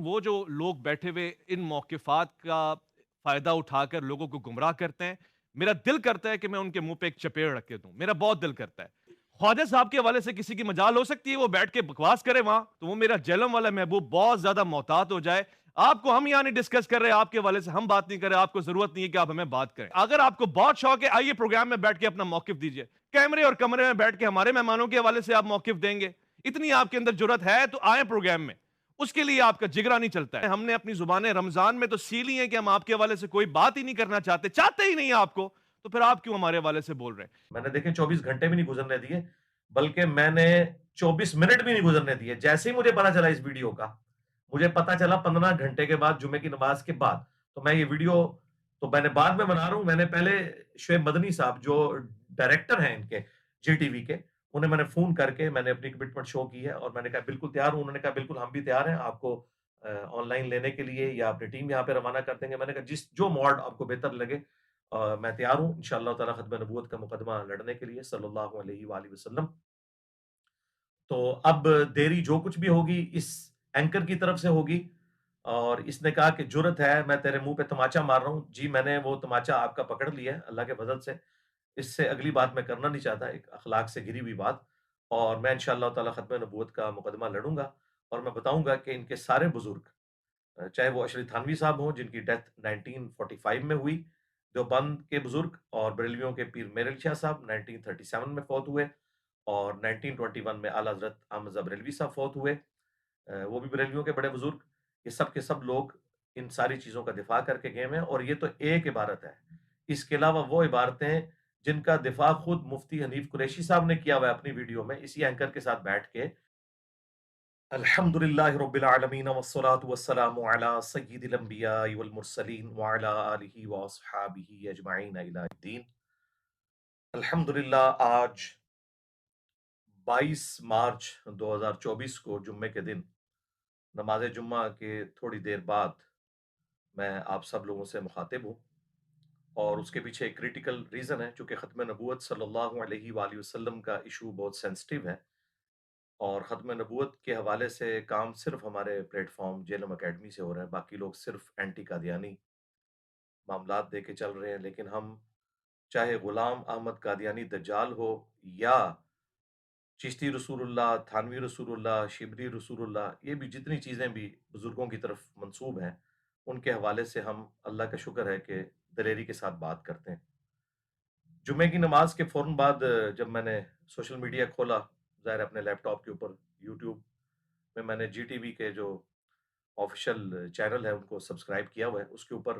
वो जो लोग बैठे हुए इन मौक़िफ़ात का फ़ायदा उठाकर लोगों को गुमराह करते हैं, मेरा दिल करता है कि मैं उनके मुँह पे एक चपेड़ रख के दूँ, मेरा बहुत दिल करता है। ख्वाजा साहब के हवाले से किसी की मजाल हो सकती है, वो बैठ के बकवास करे वहाँ, तो वो मेरा जहलम वाला महबूब बहुत ज़्यादा मोहतात हो जाए। आपको हम यहाँ नहीं डिस्कस कर रहे, आपके हवाले से हम बात नहीं कर रहे, आपको ज़रूरत नहीं है कि आप हमें बात करें। अगर आपको बहुत शौक है, आइए प्रोग्राम में बैठ के अपना मौक़िफ़ दीजिए। कैमरे और कमरे में बैठ के हमारे मेहमानों के हवाले से आप मौक़िफ़ देंगे। इतनी आपके अंदर जुर्अत है तो आएँ प्रोग्राम में। उसके लिए आपका जिगरा नहीं चलता है। हमने अपनी ज़ुबानें रमज़ान में तो सी ली हैं कि हम आपके हवाले से कोई बात ही नहीं करना चाहते, चाहते ही नहीं हैं आपको, तो फिर आप क्यों हमारे हवाले से बोल रहे हैं? मैंने देखे 24 घंटे भी नहीं गुज़रने दिए, बल्कि मैंने 24 मिनट भी नहीं गुज़रने दिए। जैसे ही मुझे पता चला इस वीडियो का, मुझे पता चला 15 घंटे के बाद, जुम्मे की नमाज़ के बाद। तो मैं ये वीडियो तो मैंने बाद में बना रहा हूँ, मैंने पहले शुएब मदनी साहब जो डायरेक्टर हैं इनके जीटीवी के, उन्हें मैंने फ़ोन करके मैंने अपनी कमिटमेंट शो की है और मैंने कहा बिल्कुल तैयार हूँ। उन्होंने कहा बिल्कुल हम भी तैयार हैं आपको ऑनलाइन लेने के लिए या अपनी टीम यहाँ पे रवाना कर देंगे। मैंने कहा जिस जो मोड आपको बेहतर लगे मैं तैयार हूँ इंशाअल्लाह ताला ख़त्म नबूवत का मुकदमा लड़ने के लिए सल्लल्लाहु अलैहि वालैहि वसल्लम। तो अब देरी जो कुछ भी होगी इस एंकर की तरफ से होगी और इसने कहा कि जुर्रत है मैं तेरे मुँह पे तमाचा मार रहा हूँ। जी, मैंने वो तमाचा आपका पकड़ लिया है अल्लाह के फ़ज़ल से। इससे अगली बात मैं करना नहीं चाहता, एक अखलाक से घिरी हुई बात और मैं इंशाअल्लाह ताला ख़त्म नबूवत का मुकदमा लड़ूँगा और मैं बताऊँगा कि इनके सारे बुज़ुर्ग चाहे वो अशरफ थानवी साहब हों जिनकी डेथ 1945 में हुई, देवबंद के बुज़ुर्ग और बरेलवियों के पीर मेर अली शाह साहब 1937 में फ़ौत हुए और 1921 में आला हज़रत अहमद रज़ा बरेलवी साहब फ़ौत हुए। वो भी बरेलवियों के बड़े बुज़ुर्ग, ये सब के सब लोग इन सारी चीज़ों का दिफ़ा करके गए हुए हैं और ये तो एक इबारत है। इसके अलावा वो इबारतें जिनका दिफ़ा खुद मुफ्ती हनीफ कुरैशी साहब ने किया हुआ है अपनी वीडियो में इसी एंकर के साथ बैठ के अल्हम्दुलिल्लाहि रब्बिल आलमीन वस्सलातु वस्सलामु अला सय्यिदिल अंबियाइ वल मुरसलीन व अला आलिहि व अस्हाबिहि अजमाइन इला द्दीन। अल्हम्दुलिल्लाह आज 22 मार्च 2024 को जुम्मे के दिन नमाज़ जुम्मा के थोड़ी देर बाद मैं आप सब लोगों से मुखातिब हूँ और उसके पीछे एक क्रिटिकल रीज़न है चूँकि ख़त्म नबूवत सल्लल्लाहु अलैहि वालैहि वसल्लम का इश्यू बहुत सेंसिटिव है और ख़त्म नबूवत के हवाले से काम सिर्फ़ हमारे प्लेटफ़ॉर्म जेलम अकेडमी से हो रहा है, बाकी लोग सिर्फ़ एंटी कादियानी मामलात दे के चल रहे हैं। लेकिन हम चाहे ग़ुलाम अहमद कादियानी दज्जाल हो या चिश्ती रसूलुल्लाह, थानवी रसूलुल्लाह, शिबली रसूलुल्लाह, ये भी जितनी चीज़ें भी बुज़ुर्गों की तरफ मंसूब हैं, उनके हवाले से हम अल्लाह का शुक्र है कि दलेरी के साथ बात करते हैं। जुम्मे की नमाज़ के फ़ौरन बाद जब मैंने सोशल मीडिया खोला, ज़ाहिर है अपने लैपटॉप के ऊपर यूट्यूब में मैंने जीटीवी के जो ऑफ़िशियल चैनल है उनको सब्सक्राइब किया हुआ है। उसके ऊपर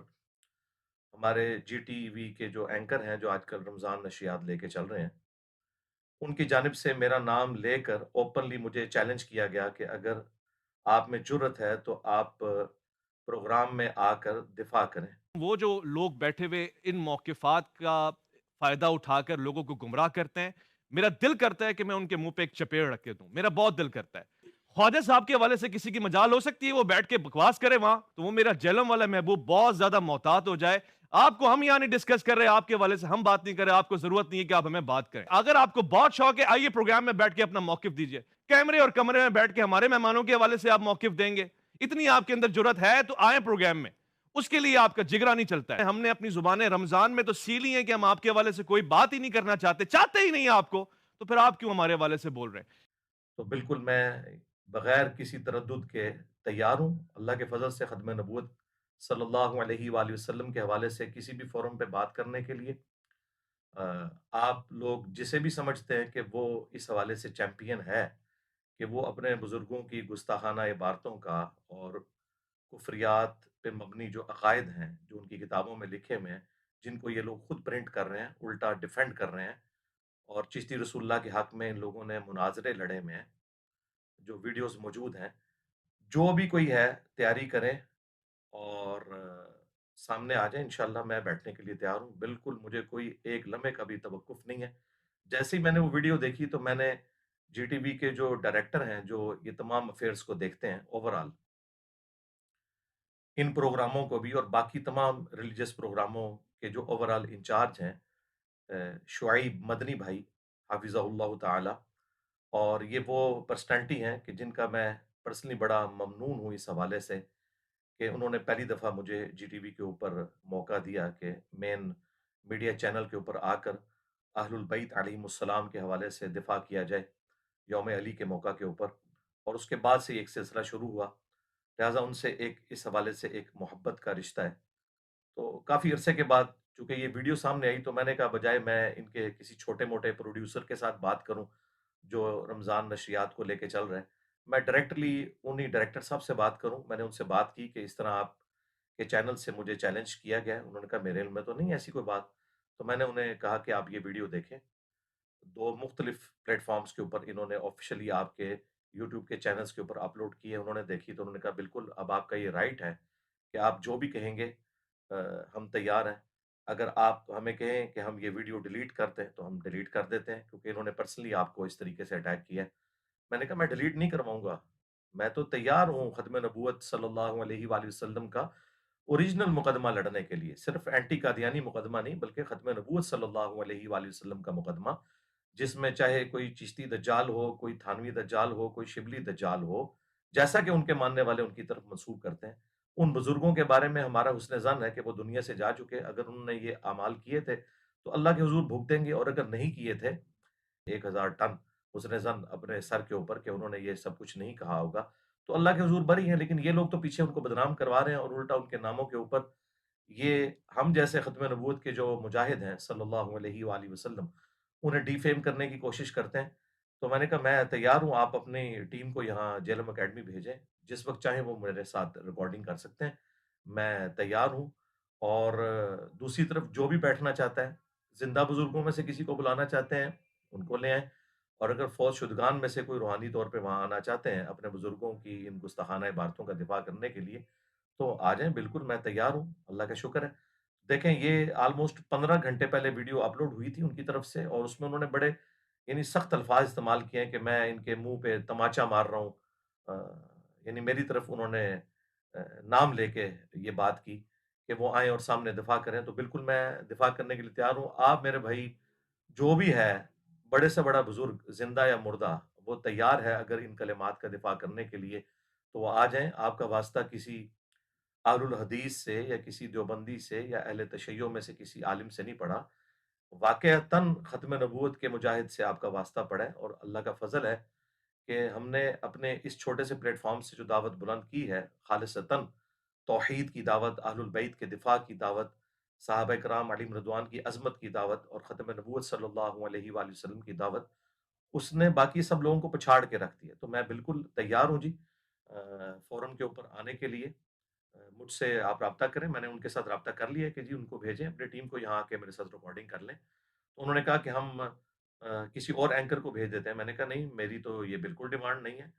हमारे जीटीवी के जो एंकर हैं, जो आजकल रमज़ान नशियात लेके चल रहे हैं, उनकी जानिब से मेरा नाम लेकर ओपनली मुझे चैलेंज किया गया कि अगर आप में जुर्रत है तो आप प्रोग्राम में आकर दिफ़ा करें। वो जो लोग बैठे हुए इन मौक़िफ़ात का फ़ायदा उठाकर लोगों को गुमराह करते हैं, मेरा दिल करता है कि मैं उनके मुँह पे एक चपेड़ रख के दूँ, मेरा बहुत दिल करता है। ख्वाजा साहब के हवाले से किसी की मजाल हो सकती है, वो बैठ के बकवास करे वहाँ, तो वो मेरा जहलम वाला महबूब बहुत ज़्यादा मोहतात हो जाए। आपको हम यहाँ नहीं डिस्कस कर रहे, आपके हवाले से हम बात नहीं कर रहे, आपको ज़रूरत नहीं है कि आप हमें बात करें। अगर आपको बहुत शौक है, आइए प्रोग्राम में बैठ के अपना मौक़िफ़ दीजिए। कैमरे और कमरे में बैठ के हमारे मेहमानों के हवाले से आप मौक़िफ़ देंगे। इतनी आपके अंदर जुर्अत है तो आएँ प्रोग्राम में। उसके लिए आपका जिगरा नहीं चलता है। हमने अपनी ज़ुबानें रमज़ान में तो सी ली हैं कि हम आपके हवाले से कोई बात ही नहीं करना चाहते, चाहते ही नहीं हैं आपको, तो फिर आप क्यों हमारे हवाले से बोल रहे हैं? तो बिल्कुल मैं बगैर किसी तरद्दुद के तैयार हूँ। अल्लाह के फ़ज़ल से ख़त्म नबूवत सल्लल्लाहु अलैहि वालैहि वसल्लम के हवाले से किसी भी फ़ोरम पे बात करने के लिए अ, आप लोग जिसे भी समझते हैं कि वो इस हवाले से चैंपियन है, कि वो अपने बुज़ुर्गों की गुस्ताखाना इबारतों का और कुफ़्रियात पे मबनी जो अक़ायद हैं, जो उनकी किताबों में लिखे हुए हैं, जिनको ये लोग खुद प्रिंट कर रहे हैं, उल्टा डिफेंड कर रहे हैं और चिश्ती रसूलुल्लाह के हक़ में इन लोगों ने मुनाज़रे लड़े हुए हैं, जो वीडियोज़ मौजूद हैं। जो भी कोई है तैयारी करें और सामने आ जाएँ इंशाअल्लाह मैं बैठने के लिए तैयार हूँ। बिल्कुल मुझे कोई एक लम्हे का भी तवक़्क़ुफ़ नहीं है। जैसे ही मैंने वो वीडियो देखी तो मैंने जीटीवी के जो डायरेक्टर हैं, जो ये तमाम अफ़ेयर्स को देखते हैं ओवरऑल, इन प्रोग्रामों को भी और बाकी तमाम रिलीजियस प्रोग्रामों के जो ओवरऑल इंचार्ज हैं शुआइब मदनी भाई हाफ़िज़हुल्लाह ताला और ये वो पर्सनैलिटी हैं कि जिनका मैं पर्सनली बड़ा ममनून हूँ इस हवाले से कि उन्होंने पहली दफ़ा मुझे जीटीवी के ऊपर मौका दिया कि मेन मीडिया चैनल के ऊपर आकर अहलुल बैत अलैहिमुस्सलाम के हवाले से दिफा किया जाए यौम अली के मौका के ऊपर, और उसके बाद से एक सिलसिला शुरू हुआ। लिहाजा उनसे एक इस हवाले से एक मोहब्बत का रिश्ता है। तो काफ़ी अरसे के बाद चूँकि ये वीडियो सामने आई तो मैंने कहा बजाय मैं इनके किसी छोटे-मोटे प्रोड्यूसर के साथ बात करूँ, जो रमज़ान नशरियात को लेके चल रहे हैं, मैं डायरेक्टली उन्हीं डायरेक्टर साहब से बात करूँ। मैंने उनसे बात की कि इस तरह आपके चैनल से मुझे चैलेंज किया गया है। उन्होंने कहा मेरे इल्म में तो नहीं है ऐसी कोई बात। तो मैंने उन्हें कहा कि आप ये वीडियो देखें। 2 मुख्तलिफ प्लेटफ़ॉर्म्स के ऊपर इन्होंने ऑफ़िशियली आपके यूट्यूब के चैनल्स के ऊपर अपलोड किए। उन्होंने देखी तो उन्होंने कहा बिल्कुल अब आपका ये राइट है कि आप जो भी कहेंगे हम तैयार हैं। अगर आप हमें कहें कि हम ये वीडियो डिलीट कर दें, तो हम डिलीट कर देते हैं, क्योंकि इन्होंने पर्सनली आपको इस तरीके से अटैक किया है। मैंने कहा मैं डिलीट नहीं करवाऊँगा, मैं तो तैयार हूँ ख़त्म नबूवत सल्लल्लाहु अलैहि वालैहि वसल्लम का ओरिजिनल मुकदमा लड़ने के लिए, सिर्फ़ एंटी कादियानी मुकदमा नहीं बल्कि ख़त्म नबूवत सल्लल्लाहु अलैहि वालैहि वसल्लम का मुकदमा, जिसमें चाहे कोई चिश्ती दज्जाल हो, कोई थानवी दज्जाल हो, कोई शिबली दज्जाल हो, जैसा कि उनके मानने वाले उनकी तरफ मंसूब करते हैं। उन बुज़ुर्गों के बारे में हमारा हुस्न ज़न है कि वो दुनिया से जा चुके, अगर उन्होंने ये अमाल किए थे, तो अल्लाह के हुज़ूर भुगतेंगे, और अगर नहीं किए थे 1000 टन हुस्न ज़न अपने सर के ऊपर कि उन्होंने ये सब कुछ नहीं कहा होगा, तो अल्लाह के हुज़ूर बरी हैं। लेकिन ये लोग तो पीछे उनको बदनाम करवा रहे हैं और उल्टा उनके नामों के ऊपर ये हम जैसे ख़त्म नबूवत के जो मुजाहिद हैं सल्लल्लाहु अलैहि वालैहि वसल्लम, उन्हें डिफेम करने की कोशिश करते हैं। तो मैंने कहा मैं तैयार हूँ, आप अपनी टीम को यहाँ जेलम अकेडमी भेजें, जिस वक़्त चाहें वो मेरे साथ रिकॉर्डिंग कर सकते हैं, मैं तैयार हूँ। और दूसरी तरफ जो भी बैठना चाहता है, ज़िंदा बुज़ुर्गों में से किसी को बुलाना चाहते हैं, उनको ले आएँ, और अगर फ़ौत शुदगान में से कोई रूहानी तौर पे वहाँ आना चाहते हैं, अपने बुज़ुर्गों की इन गुस्ताख़ाना इबारतों का दिफ़ा करने के लिए, तो आ जाएँ, बिल्कुल मैं तैयार हूँ, अल्लाह का शुक्र है। देखें ये ऑलमोस्ट 15 घंटे पहले वीडियो अपलोड हुई थी उनकी तरफ से, और उसमें उन्होंने बड़े यानी सख्त अल्फाज इस्तेमाल किए हैं कि मैं इनके मुंह पे तमाचा मार रहा हूँ। यानी मेरी तरफ उन्होंने नाम लेके ये बात की कि वो आए और सामने दिफा करें, तो बिल्कुल मैं दिफा करने के लिए तैयार हूँ। आप मेरे भाई जो भी है, बड़े से बड़ा बुजुर्ग जिंदा या मुर्दा, वो तैयार है अगर इन कलिमात का दिफा करने के लिए, तो वो आ जाएं। आपका वास्ता किसी अहलुल हदीस से या किसी देवबंदी से या अहले तशय्यो में से किसी आलिम से नहीं पड़ा, वाक़अतन ख़त्म नबूवत के मुजाहिद से आपका वास्ता पड़ा है। और अल्लाह का फ़ज़ल है कि हमने अपने इस छोटे से प्लेटफ़ॉर्म से जो दावत बुलंद की है, ख़ालिसतन तौहीद की दावत, अहलुल बैत के दिफ़ा की दावत, सहाबा किराम अलैहिम रिदवान की अज़मत की दावत और ख़त्म नबूवत सल्लल्लाहु अलैहि वसल्लम की दावत, उसने बाकी सब लोगों को पछाड़ के रख दिया। तो मैं बिल्कुल तैयार हूँ जी फ़ोरम के ऊपर आने के लिए। मुझसे आप राब्ता करें, मैंने उनके साथ राब्ता कर लिया है कि जी उनको भेजें, अपनी टीम को यहाँ आके मेरे साथ रिकॉर्डिंग कर लें। तो उन्होंने कहा कि हम किसी और एंकर को भेज देते हैं। मैंने कहा नहीं, मेरी तो ये बिल्कुल डिमांड नहीं है।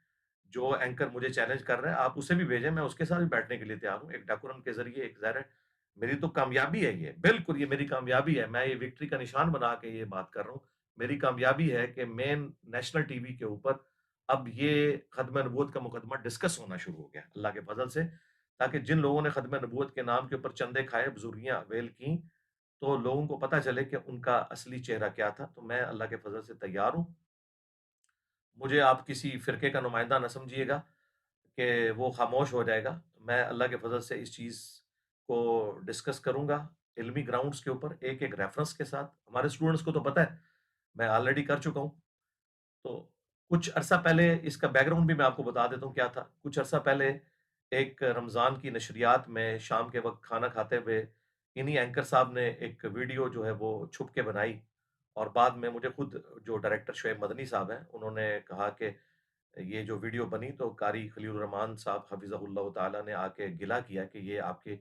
जो एंकर मुझे चैलेंज कर रहा है, आप उसे भी भेजें, मैं उसके साथ भी बैठने के लिए तैयार हूँ। एक डेकोरम के ज़रिए एक ज़ाहिर है, मेरी तो कामयाबी है ये, बिल्कुल ये मेरी कामयाबी है। मैं ये विक्ट्री का निशान बना के ये बात कर रहा हूँ। मेरी कामयाबी है कि मेन नेशनल टीवी के ऊपर अब ये ख़त्म नबूवत का मुकदमा डिस्कस होना शुरू हो गया, अल्लाह के फ़ज़ल से। ताकि जिन लोगों ने ख़त्म नबूवत के नाम के ऊपर चंदे खाए, बुज़ुर्गियाँ अवेल की, तो लोगों को पता चले कि उनका असली चेहरा क्या था। तो मैं अल्लाह के फ़ज़ल से तैयार हूँ। मुझे आप किसी फ़िरके का नुमाइंदा ना समझिएगा कि वो ख़ामोश हो जाएगा। मैं अल्लाह के फ़ज़ल से इस चीज़ को डिस्कस करूँगा इल्मी ग्राउंड्स के ऊपर, एक-एक रेफ़रेंस के साथ। हमारे स्टूडेंट्स को तो पता है, मैं ऑलरेडी कर चुका हूँ। तो कुछ अरसा पहले इसका बैकग्राउंड भी मैं आपको बता देता हूँ क्या था। कुछ अरसा पहले एक रमज़ान की नशरियात में शाम के वक़्त खाना खाते हुए इन्हीं एंकर साहब ने एक वीडियो जो है वो छुप के बनाई, और बाद में मुझे खुद जो डायरेक्टर शुएब मदनी साहब हैं, उन्होंने कहा कि ये जो वीडियो बनी तो कारी खलील रहमान साहब हफ़िज़हुल्लाह ताला ने आके गिला किया कि ये आपके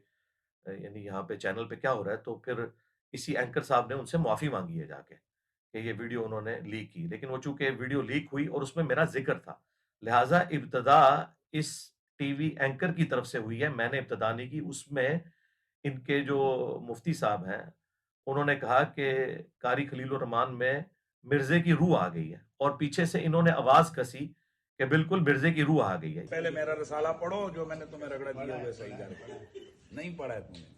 यानी यहाँ पे चैनल पे क्या हो रहा है। तो फिर इसी एंकर साहब ने उनसे माफ़ी माँगी है जाके कि ये वीडियो उन्होंने लीक की। लेकिन वो चूँकि वीडियो लीक हुई और उसमें मेरा ज़िक्र था, लिहाज़ा इब्तिदा इस टीवी एंकर की तरफ से हुई है, मैंने इब्तिदा नहीं की। उसमें इनके जो मुफ्ती साहब हैं, उन्होंने कहा कि कारी खलीलुर रहमान में मिर्ज़े की रूह आ गई है, और पीछे से इन्होंने आवाज़ कसी कि बिल्कुल मिर्ज़े की रूह आ गई है। पहले मेरा रसाला पढ़ो, जो मैंने तुम्हें रगड़ा दिया हुआ सही कर नहीं पढ़ा है तुमने।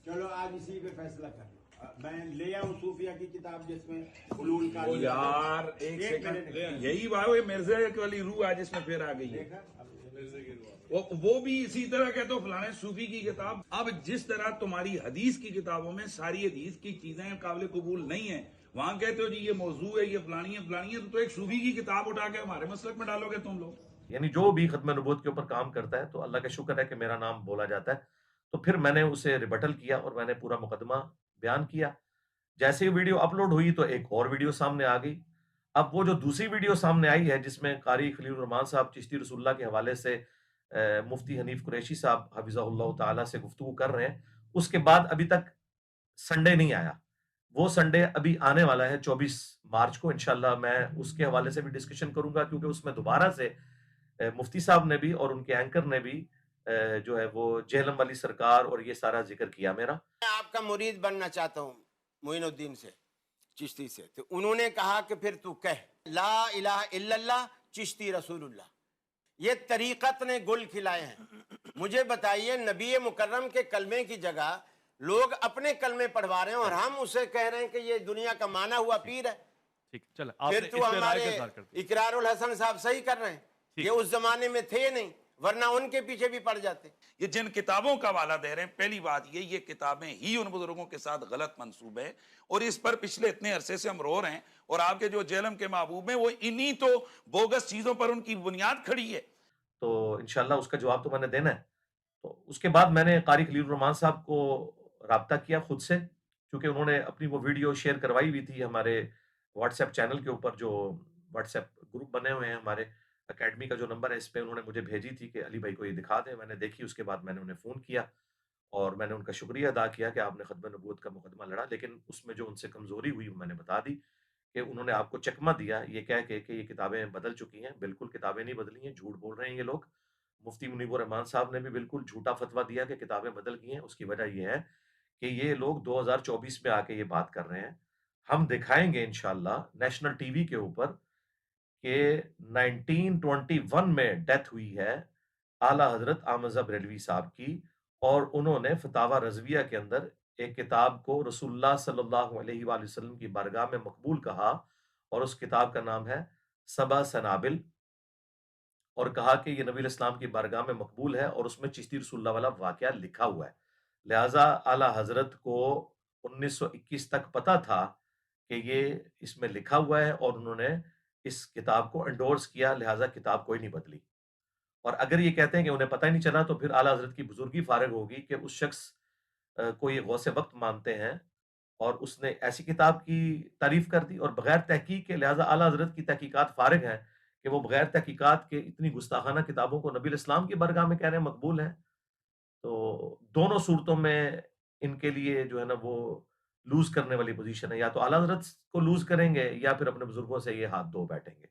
चलो आज इसी पे फैसला कर लो। मैं ले आऊं सूफिया की किताब जिसमें उलूल का ओ यार एक सेकंड, यही बात है, मिर्जे वाली रूह आज इसमें फिर आ गई है। देखा वो भी इसी तरह कहते हो फलाने सूफी की किताब। अब जिस तरह तुम्हारी हदीस की किताबों में सारी हदीस की चीजें काबिल कबूल नहीं है, वहां कहते हो जी ये मौजू है, ये फलानी है, तो एक सूफी की किताब उठा के हमारे मसलक में डालोगे तुम लोग। यानी जो भी खत्म नबूवत के ऊपर काम करता है तो अल्लाह का शुक्र है कि मेरा नाम बोला जाता है। तो फिर मैंने उसे रिबटल किया और मैंने पूरा मुकदमा बयान किया। जैसे ही वीडियो अपलोड हुई तो एक और वीडियो सामने आ गई। अब वो जो दूसरी वीडियो सामने आई है जिसमें कारी खलील रहमान साहब चिश्ती रसूलुल्लाह के हवाले से मुफ्ती हनीफ कुरैशी साहब हफिज़हुल्लाह ताला से गुफ्तगू कर रहे हैं, उसके बाद अभी तक संडे नहीं आया। वो संडे अभी आने वाला है 24 मार्च को, इंशाल्लाह मैं उसके हवाले से भी डिस्कशन करूंगा, क्योंकि उसमें दोबारा से मुफ्ती साहब ने भी और उनके एंकर ने भी जो है वो जेहलम वाली सरकार और ये सारा जिक्र किया मेरा। मैं आपका मुरीद बनना चाहता हूँ मोइनुद्दीन से, चिश्ती से। तो उन्होंने कहा कि फिर तू कह ला इलाहा इल्लल्लाह चिश्ती रसूलुल्लाह। ये तरीक़त ने गुल खिलाए हैं। मुझे बताइए, नबी मुकर्रम के कलमे की जगह लोग अपने कलमे पढ़वा रहे हैं और हम उसे कह रहे हैं कि ये दुनिया का माना हुआ पीर है। ठीक, चलो फिर आपने तो इस पे राय हमारे का इज़हार कर दिया। इकरारुल हसन साहब सही कर रहे हैं, ठीक। ये उस जमाने में थे नहीं, वरना उनके पीछे भी पड़ जाते। ये जिन किताबों का हवाला दे रहे हैं, पहली बात ये किताबें ही उन बुजुर्गों के साथ गलत मंसूब है और इस पर पिछले इतने अरसे से हम रो रहे हैं। और आपके जो जेलम के महबूब हैं वो इन्हीं तो बोगस चीजों पर उनकी बुनियाद खड़ी है। तो इंशाल्लाह उसका जवाब तो मैंने देना है। तो उसके बाद मैंने कारी खलील रहमान साहब को राब्ता किया खुद से, क्योंकि उन्होंने अपनी वो वीडियो शेयर करवाई हुई थी हमारे व्हाट्सएप चैनल के ऊपर, जो व्हाट्सएप ग्रुप बने हुए हैं हमारे एकेडमी का जो नंबर है, इस पे उन्होंने मुझे भेजी थी कि अली भाई को ये दिखा दें। मैंने देखी, उसके बाद मैंने उन्हें फ़ोन किया और मैंने उनका शुक्रिया अदा किया कि आपने खत्म नबूवत का मुकदमा लड़ा, लेकिन उसमें जो उनसे कमज़ोरी हुई वो मैंने बता दी कि उन्होंने आपको चकमा दिया ये कह के कि ये किताबें बदल चुकी हैं। बिल्कुल किताबें नहीं बदली हैं, झूठ बोल रहे हैं ये लोग। मुफ्ती मुनीबुर रहमान साहब ने भी बिल्कुल झूठा फतवा दिया कि किताबें बदल गई हैं। उसकी वजह ये है कि ये लोग 2024 में आके ये बात कर रहे हैं। हम दिखाएँगे इंशाअल्लाह नेशनल टीवी के ऊपर कि 1921 में डेथ हुई है आला हज़रत आमज़ा बरेलवी साहब की, और उन्होंने फ़तावा रज़विया के अंदर एक किताब को रसूलुल्लाह सल्लल्लाहु अलैहि वसल्लम की बारगाह में मकबूल कहा, और उस किताब का नाम है सबा सनाबिल, और कहा कि ये नबी इस्लाम की बारगाह में मकबूल है और उसमें चिश्ती रसूलुल्लाह वाला वाक़या लिखा हुआ है। लिहाज़ा आला हज़रत को 1921 तक पता था कि ये इसमें लिखा हुआ है और उन्होंने इस किताब को एंडोर्स किया, लिहाज़ा किताब कोई नहीं बदली। और अगर ये कहते हैं कि उन्हें पता ही नहीं चला, तो फिर आला हज़रत की बुज़ुर्गी फ़ारिग होगी कि उस शख्स को ये गौसे वक़्त मानते हैं और उसने ऐसी किताब की तारीफ़ कर दी और बगैर तहकीक के, लिहाज़ा आला हज़रत की तहकीकात फ़ारिग हैं कि वो बगैर तहकीकात के इतनी गुस्ताखाना किताबों को नबी इस्लाम की बारगाह में कह रहे हैं मकबूल हैं। तो दोनों सूरतों में इनके लिए जो है ना वो लूज़ करने वाली पोज़ीशन है। या तो आला हज़रत को लूज़ करेंगे या फिर अपने बुज़ुर्गों से ये हाथ धो बैठेंगे।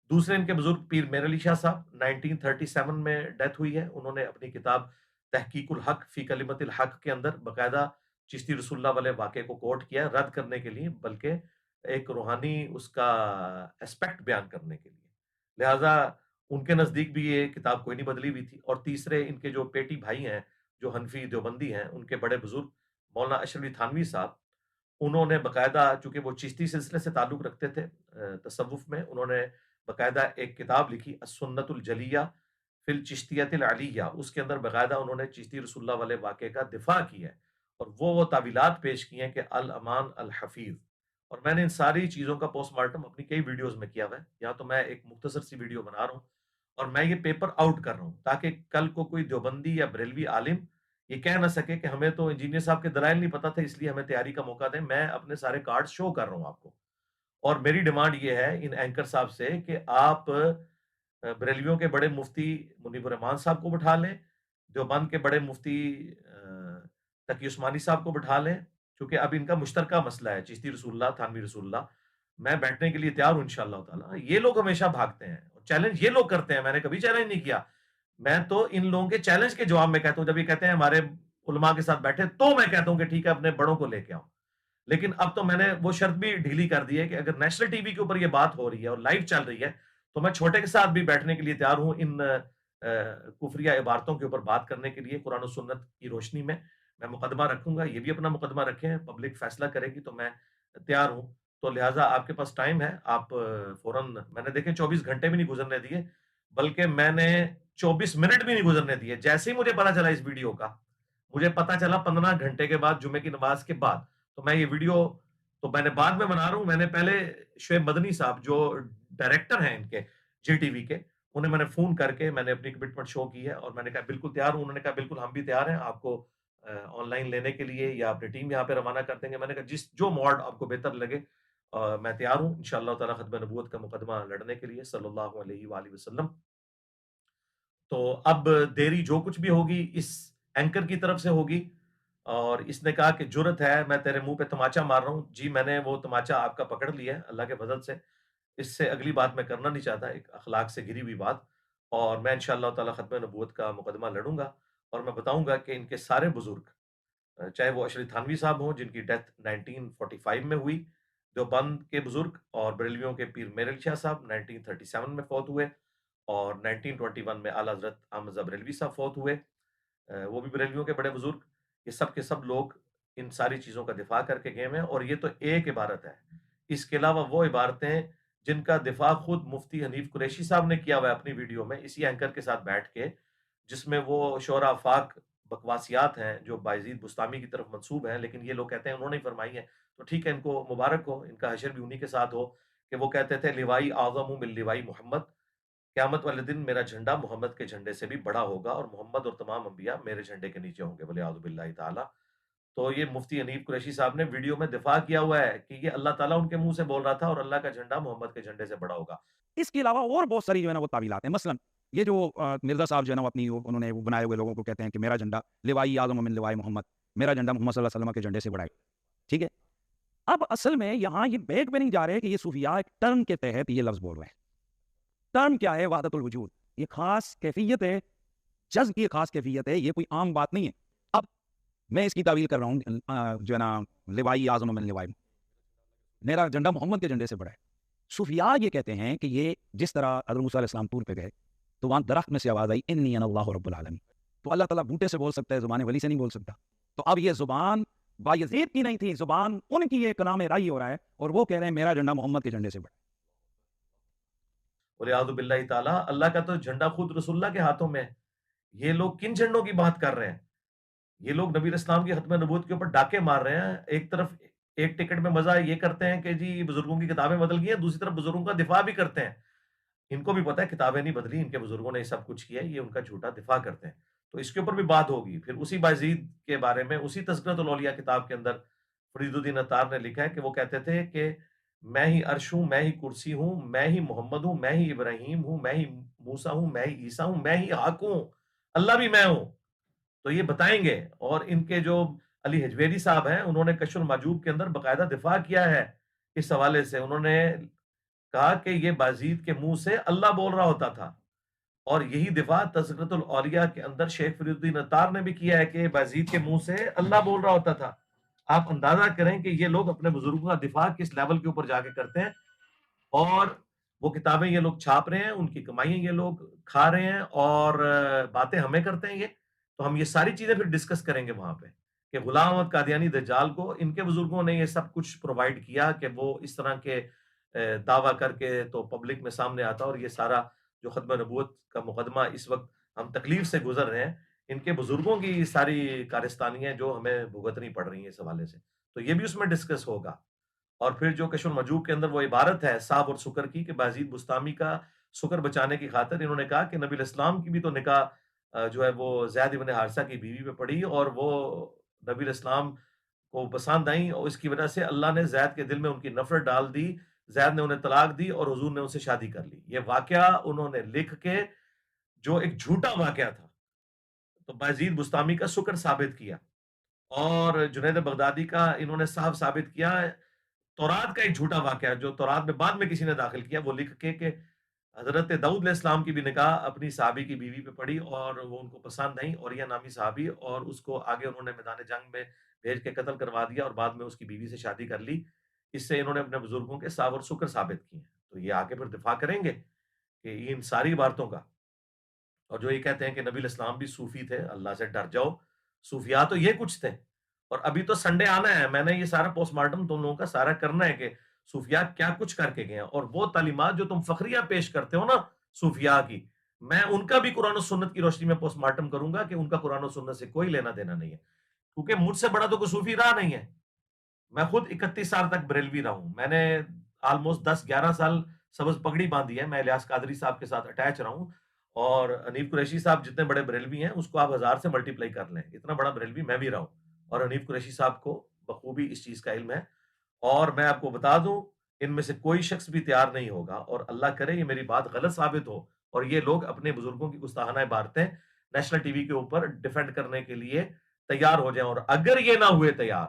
दूसरे इनके बुजुर्ग पीर मेर अली शाह साहब 1937 में डेथ हुई है। उन्होंने अपनी किताब तहकीकुल हक फी कलिमतिल हक के अंदर बाकायदा चिश्ती रसूलुल्लाह वाले वाक़े को कोट किया, रद्द करने के लिए, बल्कि एक रूहानी उसका एस्पेक्ट बयान करने के लिए। लिहाज़ा उनके नज़दीक भी ये किताब कोई नहीं बदली हुई थी। और तीसरे इनके जो पेटी भाई हैं, जो हनफी देवबंदी हैं, उनके बड़े बुजुर्ग मौलाना अशरफ अली थानवी साहब, उन्होंने बाकायदा, चूँकि वो चिश्ती सिलसिले से ताल्लुक़ रखते थे तसव्वुफ़ में, उन्होंने बाकायदा एक किताब लिखी अस्सुन्नतुल जलिया फिल चिश्तियतिल अलिया। उसके अंदर बाकायदा उन्होंने चिश्ती रसूलुल्लाह वाले वाक़े का दिफ़ा किया है और वो तावीलात पेश की हैं कि अल अमान अल हफ़ीज़। और मैंने इन सारी चीज़ों का पोस्टमार्टम अपनी कई वीडियोज़ में किया हुआ है। यहाँ तो मैं एक मुख्तसर सी वीडियो बना रहा हूँ और मैं ये पेपर आउट कर रहा हूँ, ताकि कल को कोई देवबंदी या बरेलवी आलिम ये कह ना सके कि हमें तो इंजीनियर साहब के दलाइल नहीं पता थे, इसलिए हमें तैयारी का मौका दें। मैं अपने सारे कार्ड शो कर रहा हूँ आपको। और मेरी डिमांड ये है इन एंकर साहब से कि आप बरेलवियों के बड़े मुफ्ती मुनीबुर रहमान साहब को बिठा लें, देवबंद के बड़े मुफ्ती तकी उस्मानी साहब को बिठा लें, क्योंकि अब इनका मुश्तरका मसला है चिश्ती रसूलुल्लाह, थानवी रसूलुल्लाह। मैं बैठने के लिए तैयार हूँ इंशाअल्लाह ताला। ये लोग हमेशा भागते हैं और चैलेंज ये लोग करते हैं, मैंने कभी चैलेंज नहीं किया। मैं तो इन लोगों के चैलेंज के जवाब में कहता हूँ, जब ये कहते हैं हमारे उलमा के साथ बैठे, तो मैं कहता हूँ कि ठीक है, अपने बड़ों को लेके आओ। लेकिन अब तो मैंने वो शर्त भी ढीली कर दी है कि अगर नेशनल टीवी के ऊपर ये बात हो रही है और लाइव चल रही है, तो मैं छोटे के साथ भी बैठने के लिए तैयार हूँ इन कुफरिया इबारतों के ऊपर बात करने के लिए। कुरान और सुन्नत की रोशनी में मैं मुकदमा रखूंगा, ये भी अपना मुकदमा रखें, पब्लिक फैसला करेगी तो मैं तैयार हूँ। तो लिहाजा आपके पास टाइम है, आप फौरन, मैंने देखे 24 घंटे भी नहीं गुजरने दिए, बल्कि मैंने 24 मिनट भी नहीं गुजरने दिए। जैसे ही मुझे पता चला इस वीडियो का, मुझे पता चला 15 घंटे के बाद, जुमे की नमाज के बाद, तो मैं ये वीडियो तो मैंने बाद में बना रहा हूँ। मैंने पहले शुएब मदनी साहब जो डायरेक्टर हैं इनके जी टीवी के, उन्हें मैंने फोन करके मैंने अपनी कमिटमेंट शो की है और मैंने कहा बिल्कुल तैयार हूँ। उन्होंने कहा बिल्कुल हम भी तैयार हैं आपको ऑनलाइन लेने के लिए या अपनी टीम यहाँ पे रवाना कर देंगे। मैंने कहा जिस जो मॉड आपको बेहतर लगे मैं तैयार हूँ इंशाअल्लाह ताला खत्म नबूवत का मुकदमा लड़ने के लिए सल्लल्लाहु अलैहि वसल्लम। तो अब देरी जो कुछ भी होगी इस एंकर की तरफ से होगी। और इसने कहा कि जुर्रत है मैं तेरे मुंह पे तमाचा मार रहा हूँ। जी मैंने वो तमाचा आपका पकड़ लिया है अल्लाह के फजल से। इससे अगली बात मैं करना नहीं चाहता, एक अखलाक से घिरी हुई बात। और मैं इंशाअल्लाह ताला खत्म नबूवत का मुकदमा लड़ूंगा और मैं बताऊंगा कि इनके सारे बुजुर्ग चाहे वो अशरफ थानवी साहब हों जिनकी डेथ 1945 में हुई, देवबंद के बुजुर्ग, और बरेलवियों के पीर मेरल शाह साहब 1937 में फौत हुए, और 1921 में आला हज़रत अहमद रज़ा बरेलवी साहब फौत हुए। वो भी बरेलवियों के बड़े बुजुर्ग। ये सब के सब लोग इन सारी चीज़ों का दिफा करके गए हैं और ये तो एक इबारत है। इसके अलावा वो इबारतें जिनका दिफा खुद मुफ्ती हनीफ कुरैशी साहब ने किया हुआ है अपनी वीडियो में इसी एंकर के साथ बैठ के, जिसमें वो शोरा आफाक बकवासियात हैं जो बायजीद बुस्तामी की तरफ मंसूब हैं, लेकिन ये लोग कहते हैं उन्होंने ही फरमाई है। तो ठीक है, इनको मुबारक हो, इनका हशर भी उन्हीं के साथ हो कि वो कहते थे लिवाई आज़म मिन लिवाई मोहम्मद, क़यामत वाले दिन मेरा झंडा मोहम्मद के झंडे से भी बड़ा होगा और मोहम्मद और तमाम अंबिया मेरे झंडे के नीचे होंगे, वलियाउज़ु बिल्लाहि ताला। तो ये मुफ्ती हनीफ कुरैशी साहब ने वीडियो में दिफा किया हुआ है कि ये अल्लाह ताला उनके मुंह से बोल रहा था और अल्लाह का झंडा मोहम्मद के झंडे से बड़ा होगा। इसके अलावा और बहुत सारी जो है ना वो तावीलात हैं। मसलन ये जो मिर्ज़ा साहब जो है ना वो अपनी उन्होंने वो बनाए हुए लोगों को कहते हैं कि मेरा झंडा लिवाई आज़म मिन लिवाई मोहम्मद, मेरा झंडा मोहम्मद सल्लल्लाहु अलैहि वसल्लम के झंडे से बड़ा है। ठीक है, अब असल में यहाँ ये बैक में नहीं जा रहे कि ये सूफिया एक टर्म के तहत ये लफ्ज़ बोल रहे हैं। टर्म क्या है? वहदतुल वजूद, ये खास कैफियत है, जज़्ब की खास कैफियत है, ये कोई आम बात नहीं है। अब मैं इसकी तावील कर रहा हूँ जो है ना लिवाई आज़म मिन लिवाई, मेरा झंडा मोहम्मद के झंडे से बड़ा है। सूफिया ये कहते हैं कि ये जिस तरह हज़रत मूसा अलैहिस्सलाम तूर पे गए तो वहाँ दरख्त में से आवाज़ आई इन्नी अना अल्लाहु रब्बुल आलमीन, तो अल्लाह ताला बूटे से बोल सकता है, ज़ुबान वली से नहीं बोल सकता। तो अब ये ज़ुबान बायज़ीद की नहीं थी, ज़ुबान उनकी एक कलाम राई हो रहा है और वो कह रहे हैं मेरा झंडा मोहम्मद के झंडे से बड़ा है। वलियाउज़ु बिल्लाहि ताला, अल्लाह का तो झंडा खुद रसूलुल्लाह के हाथों में है। ये लोग किन झंडों की बात कर रहे हैं? ये लोग नबी इस्लाम की खत्म नबूवत के ऊपर डाके मार रहे हैं। एक तरफ एक टिकट में मजा ये करते हैं कि जी बुजुर्गों की किताबें बदल गई हैं, दूसरी तरफ बुजुर्गों का दिफा भी करते हैं। इनको भी पता है किताबें नहीं बदली, इनके बुजुर्गों ने ये सब कुछ किया है, ये उनका झूठा दिफा करते हैं। तो इसके ऊपर भी बात होगी। फिर उसी बायज़ीद के बारे में उसी तज़किरतुल औलिया किताब के अंदर फरीदुद्दीन अत्तार ने लिखा है कि वो कहते थे कि मैं ही अर्श हूँ, मैं ही कुर्सी हूँ, मैं ही मोहम्मद हूँ, मैं ही इब्राहीम हूँ, मैं ही मूसा हूँ, मैं ही ईसा हूँ, मैं ही हक हूँ, अल्लाह भी मैं हूँ। तो ये बताएंगे। और इनके जो अली हजवेरी साहब हैं उन्होंने कश्फुल माजूब के अंदर बकायदा दिफा किया है इस हवाले से। उन्होंने कहा कि ये बायज़ीद के मुंह से अल्लाह बोल रहा होता था और यही दिफा तज़किरतुल औलिया के अंदर शेख फरीदुद्दीन अत्तार ने भी किया है कि बायज़ीद के मुंह से अल्लाह बोल रहा होता था। आप अंदाजा करें कि ये लोग अपने बुजुर्गों का दिफा किस लेवल के ऊपर जाके करते हैं और वो किताबें ये लोग छाप रहे हैं, उनकी कमाइयाँ ये लोग खा रहे हैं और बातें हमें करते हैं ये। तो हम ये सारी चीज़ें फिर डिस्कस करेंगे वहाँ पे कि गुलाम अहमद कादियानी दज्जाल को इनके बुजुर्गों ने ये सब कुछ प्रोवाइड किया कि वो इस तरह के दावा करके तो पब्लिक में सामने आता और ये सारा जो खत्म नबूवत का मुकदमा इस वक्त हम तकलीफ से गुजर रहे हैं, इनके बुजुर्गों की सारी कारस्तानियाँ जो हमें भुगतनी पड़ रही हैं इस हवाले से। तो ये भी उसमें डिस्कस होगा। और फिर जो कश्फुल मजूब के अंदर वो इबारत है साब और सुकर की कि बायज़ीद बुस्तामी का सुकर बचाने की खातिर इन्होंने कहा कि नबी इस्लाम की भी तो निकाह जो है वो ज़ैद इब्न हारिसा की बीवी पे पड़ी और वो नबी इस्लाम को पसंद आई और इसकी वजह से अल्लाह ने ज़ैद के दिल में उनकी नफरत डाल दी। ज़ैद ने उन्हें तलाक दी और हुज़ूर ने उनसे शादी कर ली। ये वाकया उन्होंने लिख के जो एक झूठा वाकया था, तो बायज़ीद बुस्तामी का शुक्र साबित किया और जुनैद बगदादी का इन्होंने साफ साबित किया। तौरात का एक झूठा वाकया जो तौरात में बाद में किसी ने दाखिल किया, वो लिख के कि हज़रत दाऊद अलैहिस्सलाम की भी निकाह अपनी साहबी की बीवी पे पड़ी और वो उनको पसंद नहीं, औरिया नामी साहबी, और उसको आगे उन्होंने मैदान जंग में भेज के कत्ल करवा दिया और बाद में उसकी बीवी से शादी कर ली। इससे इन्होंने अपने बुजुर्गों के साब और शुक्र साबित किए हैं। तो ये आगे फिर दिफा करेंगे कि इन सारी बातों का। और जो ये कहते हैं कि नबी इस्लाम भी सूफी थे, अल्लाह से डर जाओ, सूफिया तो ये कुछ थे। और अभी तो संडे आना है, मैंने ये सारा पोस्टमार्टम तुम लोगों का सारा करना है कि सूफिया क्या कुछ करके गए हैं और वो तालीमात जो तुम फखरिया पेश करते हो ना सूफिया की, میں ان کا بھی قرآن و سنت کی روشنی میں پوسٹ مارٹم کروں گا کہ ان کا قرآن و سنت سے کوئی لینا دینا نہیں ہے، کیونکہ مجھ سے بڑا تو کوئی صوفی رہا نہیں ہے. میں خود 31 سال تک بریلوی رہا ہوں. میں نے آلموسٹ 10-11 سال سبز پگڑی باندھی ہے. میں الیاس قادری صاحب کے ساتھ اٹیچ رہا ہوں، اور حنیف قریشی صاحب جتنے بڑے بریلوی ہیں اس کو آپ 1000 سے ملٹیپلائی کر لیں، اتنا بڑا بریلوی میں بھی رہا ہوں. اور حنیف قریشی صاحب کو بخوبی اس چیز کا علم ہے. اور میں آپ کو بتا دوں، ان میں سے کوئی شخص بھی تیار نہیں ہوگا، اور اللہ کرے یہ میری بات غلط ثابت ہو اور یہ لوگ اپنے بزرگوں کی گستاخانہ عبارتیں نیشنل ٹی وی کے اوپر ڈیفینڈ کرنے کے لیے تیار ہو جائیں. اور اگر یہ نہ ہوئے تیار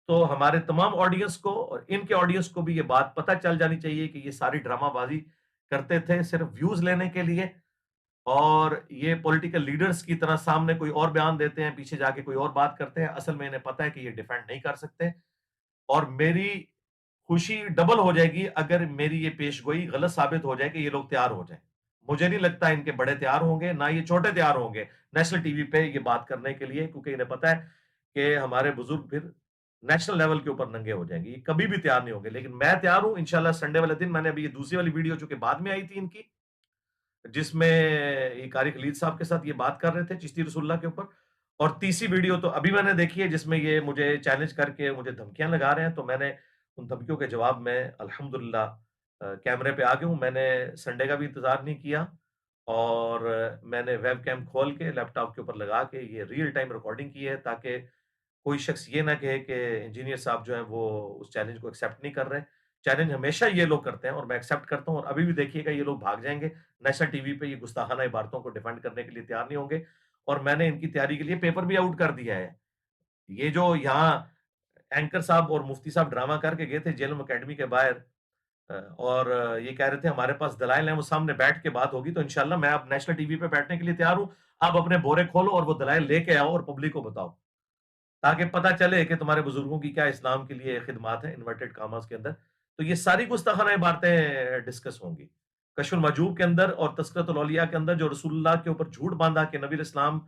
تو ہمارے تمام آڈینس کو اور ان کے آڈینس کو بھی یہ بات پتہ چل جانی چاہیے کہ یہ ساری ڈرامہ بازی کرتے تھے صرف ویوز لینے کے لیے، اور یہ پولیٹیکل لیڈرز کی طرح سامنے کوئی اور بیان دیتے ہیں، پیچھے جا کے کوئی اور بات کرتے ہیں. اصل میں انہیں پتہ ہے کہ یہ ڈیفینڈ نہیں کر سکتے. اور میری خوشی ڈبل ہو جائے گی اگر میری یہ پیش گوئی غلط ثابت ہو جائے کہ یہ لوگ تیار ہو جائیں. مجھے نہیں لگتا ان کے بڑے تیار ہوں گے، نہ یہ چھوٹے تیار ہوں گے نیشنل ٹی وی پہ یہ بات کرنے کے لیے، کیونکہ انہیں پتہ ہے کہ ہمارے بزرگ پھر نیشنل لیول کے اوپر ننگے ہو جائیں گے. یہ کبھی بھی تیار نہیں ہوں گے. لیکن میں تیار ہوں انشاءاللہ. سنڈے والے دن میں نے ابھی یہ دوسری والی ویڈیو جو کہ بعد میں آئی تھی ان کی، جس میں یہ قاری خلید صاحب کے ساتھ یہ بات کر رہے تھے چشتی رسول اللہ کے اوپر، اور تیسری ویڈیو تو ابھی میں نے دیکھی ہے جس میں یہ مجھے چیلنج کر کے مجھے دھمکیاں لگا رہے ہیں. تو میں نے ان دھمکیوں کے جواب میں الحمدللہ کیمرے پہ آ گیا ہوں. میں نے سنڈے کا بھی انتظار نہیں کیا، اور میں نے ویب کیم کھول کے لیپ ٹاپ کے اوپر لگا کے یہ ریئل ٹائم ریکارڈنگ کی ہے، تاکہ کوئی شخص یہ نہ کہے کہ انجینئر صاحب جو ہیں وہ اس چیلنج کو ایکسیپٹ نہیں کر رہے. چیلنج ہمیشہ یہ لوگ کرتے ہیں اور میں ایکسیپٹ کرتا ہوں. اور ابھی بھی دیکھیے گا یہ لوگ بھاگ جائیں گے نیشنل ٹی وی پہ، یہ گستاخانہ عبارتوں کو ڈیفینڈ کرنے کے لیے تیار نہیں ہوں گے. اور میں نے ان کی تیاری کے لیے پیپر بھی آؤٹ کر دیا ہے. یہ جو یہاں اینکر صاحب اور مفتی صاحب ڈرامہ کر کے گئے تھے جیلم اکیڈمی کے باہر، اور یہ کہہ رہے تھے ہمارے پاس دلائل ہیں، وہ سامنے بیٹھ کے بات ہوگی. تو انشاءاللہ میں اب نیشنل ٹی وی پہ بیٹھنے کے لیے تیار ہوں. آپ اپنے بورے کھولو اور وہ دلائل لے کے آؤ اور پبلک کو بتاؤ، تاکہ پتہ چلے کہ تمہارے بزرگوں کی کیا اسلام کے لیے خدمات ہیں انورٹڈ کاماز کے اندر. تو یہ ساری گستاخانہ عبارتیں ڈسکس ہوں گی. کشف المحجوب کے اندر اور تذکرۃ الاولیاء کے اندر جو رسول اللہ کے اوپر جھوٹ باندھا کہ نبی الاسلام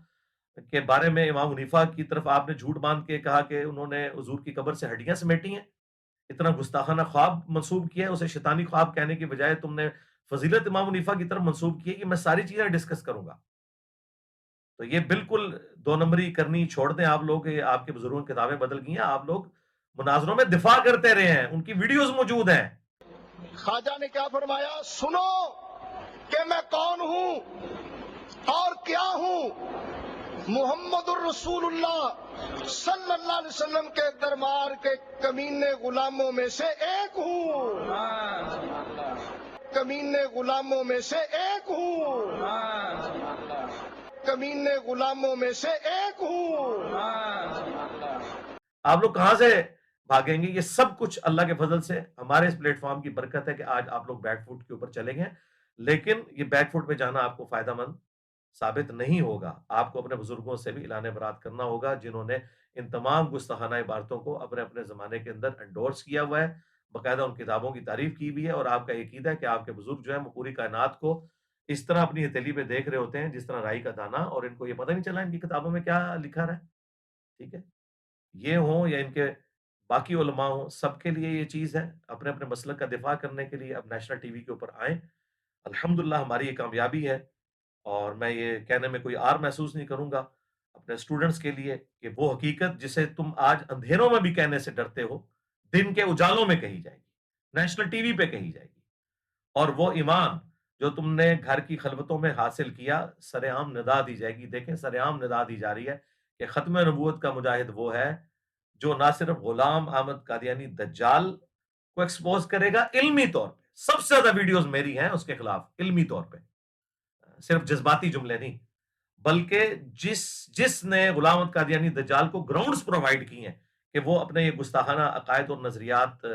کے بارے میں امام حنیفہ کی طرف آپ نے جھوٹ باندھ کے کہا کہ انہوں نے حضور کی قبر سے ہڈیاں سمیٹی ہیں، اتنا گستاخانہ خواب منسوب کیا ہے، اسے شیطانی خواب کہنے کی بجائے تم نے فضیلت امام حنیفہ کی طرف منسوب کی ہے. یہ میں ساری چیزیں ڈسکس کروں گا. تو یہ بالکل 2 نمبری کرنی چھوڑ دیں آپ لوگ. یہ آپ کے بزرگوں کی کتابیں بدل گئی ہیں، آپ لوگ مناظروں میں دفاع کرتے رہے ہیں، ان کی ویڈیوز موجود ہیں. خواجہ نے کیا فرمایا؟ سنو کہ میں کون ہوں اور کیا ہوں. محمد الرسول اللہ صلی اللہ علیہ وسلم کے دربار کے کمینے غلاموں میں سے ایک ہوں. کمینے غلاموں میں سے ایک ہوں. کمینے غلاموں میں سے ایک ہوں. آپ لوگ کہاں سے بھاگیں گے؟ یہ سب کچھ اللہ کے فضل سے ہمارے اس پلیٹ فارم کی برکت ہے کہ آج آپ لوگ بیک فوٹ کے اوپر چلے گئے. لیکن یہ بیک فوٹ پہ جانا آپ کو فائدہ مند ثابت نہیں ہوگا. آپ کو اپنے بزرگوں سے بھی اعلان برات کرنا ہوگا جنہوں نے ان تمام گستاخانہ عبارتوں کو اپنے اپنے زمانے کے اندر انڈورس کیا ہوا ہے، باقاعدہ ان کتابوں کی تعریف کی بھی ہے. اور آپ کا یہ عقیدہ ہے کہ آپ کے بزرگ جو ہیں وہ پوری کائنات کو اس طرح اپنی ہتھیلی پہ دیکھ رہے ہوتے ہیں جس طرح رائی کا دانہ، اور ان کو یہ پتہ نہیں چلا ان کی کتابوں میں کیا لکھا رہا ہے. ٹھیک ہے، یہ ہوں یا ان کے باقی علماء ہوں، سب کے لیے یہ چیز ہے اپنے اپنے مسلک کا دفاع کرنے کے لیے اب نیشنل ٹی وی کے اوپر آئیں. الحمدللہ ہماری یہ کامیابی ہے، اور میں یہ کہنے میں کوئی آر محسوس نہیں کروں گا اپنے اسٹوڈنٹس کے لیے کہ وہ حقیقت جسے تم آج اندھیروں میں بھی کہنے سے ڈرتے ہو، دن کے اجالوں میں کہی جائے گی، نیشنل ٹی وی پہ کہی جائے گی. اور وہ ایمان جو تم نے گھر کی خلوتوں میں حاصل کیا، سر عام ندا دی جائے گی. دیکھیں سر عام ندا دی جا رہی ہے کہ ختم نبوت کا مجاہد وہ ہے جو نہ صرف غلام احمد قادیانی دجال کو ایکسپوز کرے گا علمی طور پہ. سب سے زیادہ ویڈیوز میری ہیں اس کے خلاف علمی طور پہ، صرف جذباتی جملے نہیں، بلکہ جس نے غلام احمد قادیانی دجال کو گراؤنڈز پرووائڈ کی ہیں کہ وہ اپنے یہ گستاخانہ عقائد اور نظریات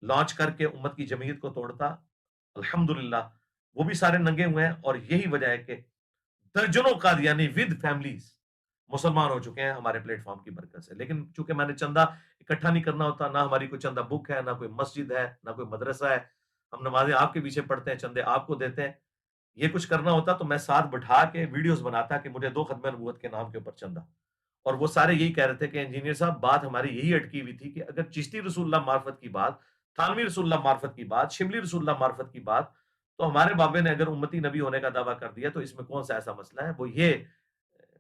لانچ کر کے امت کی جمعیت کو توڑتا. الحمدللہ وہ بھی سارے ننگے ہوئے ہیں. اور یہی وجہ ہے کہ درجنوں قادیانی ود فیملیز مسلمان ہو چکے ہیں ہمارے پلیٹ فارم کی برکت سے. لیکن چونکہ میں نے چندہ اکٹھا نہیں کرنا ہوتا، نہ ہماری کوئی چندہ بک ہے، نہ کوئی مسجد ہے، نہ کوئی مدرسہ ہے، ہم نمازیں آپ کے پیچھے پڑھتے ہیں، چندے آپ کو دیتے ہیں. یہ کچھ کرنا ہوتا تو میں ساتھ بٹھا کے ویڈیوز بناتا کہ مجھے 2 ختم نبوت کے نام کے اوپر چندہ. اور وہ سارے یہی کہہ رہے تھے کہ انجینئر صاحب بات ہماری یہی اٹکی ہوئی تھی کہ اگر چشتی رسول اللہ معرفت کی بات، تھانوی رسول اللہ معرفت کی بات، شبلی رسول اللہ معرفت کی بات، تو ہمارے بابے نے اگر امتی نبی ہونے کا دعویٰ کر دیا تو اس میں کون سا ایسا مسئلہ ہے؟ وہ یہ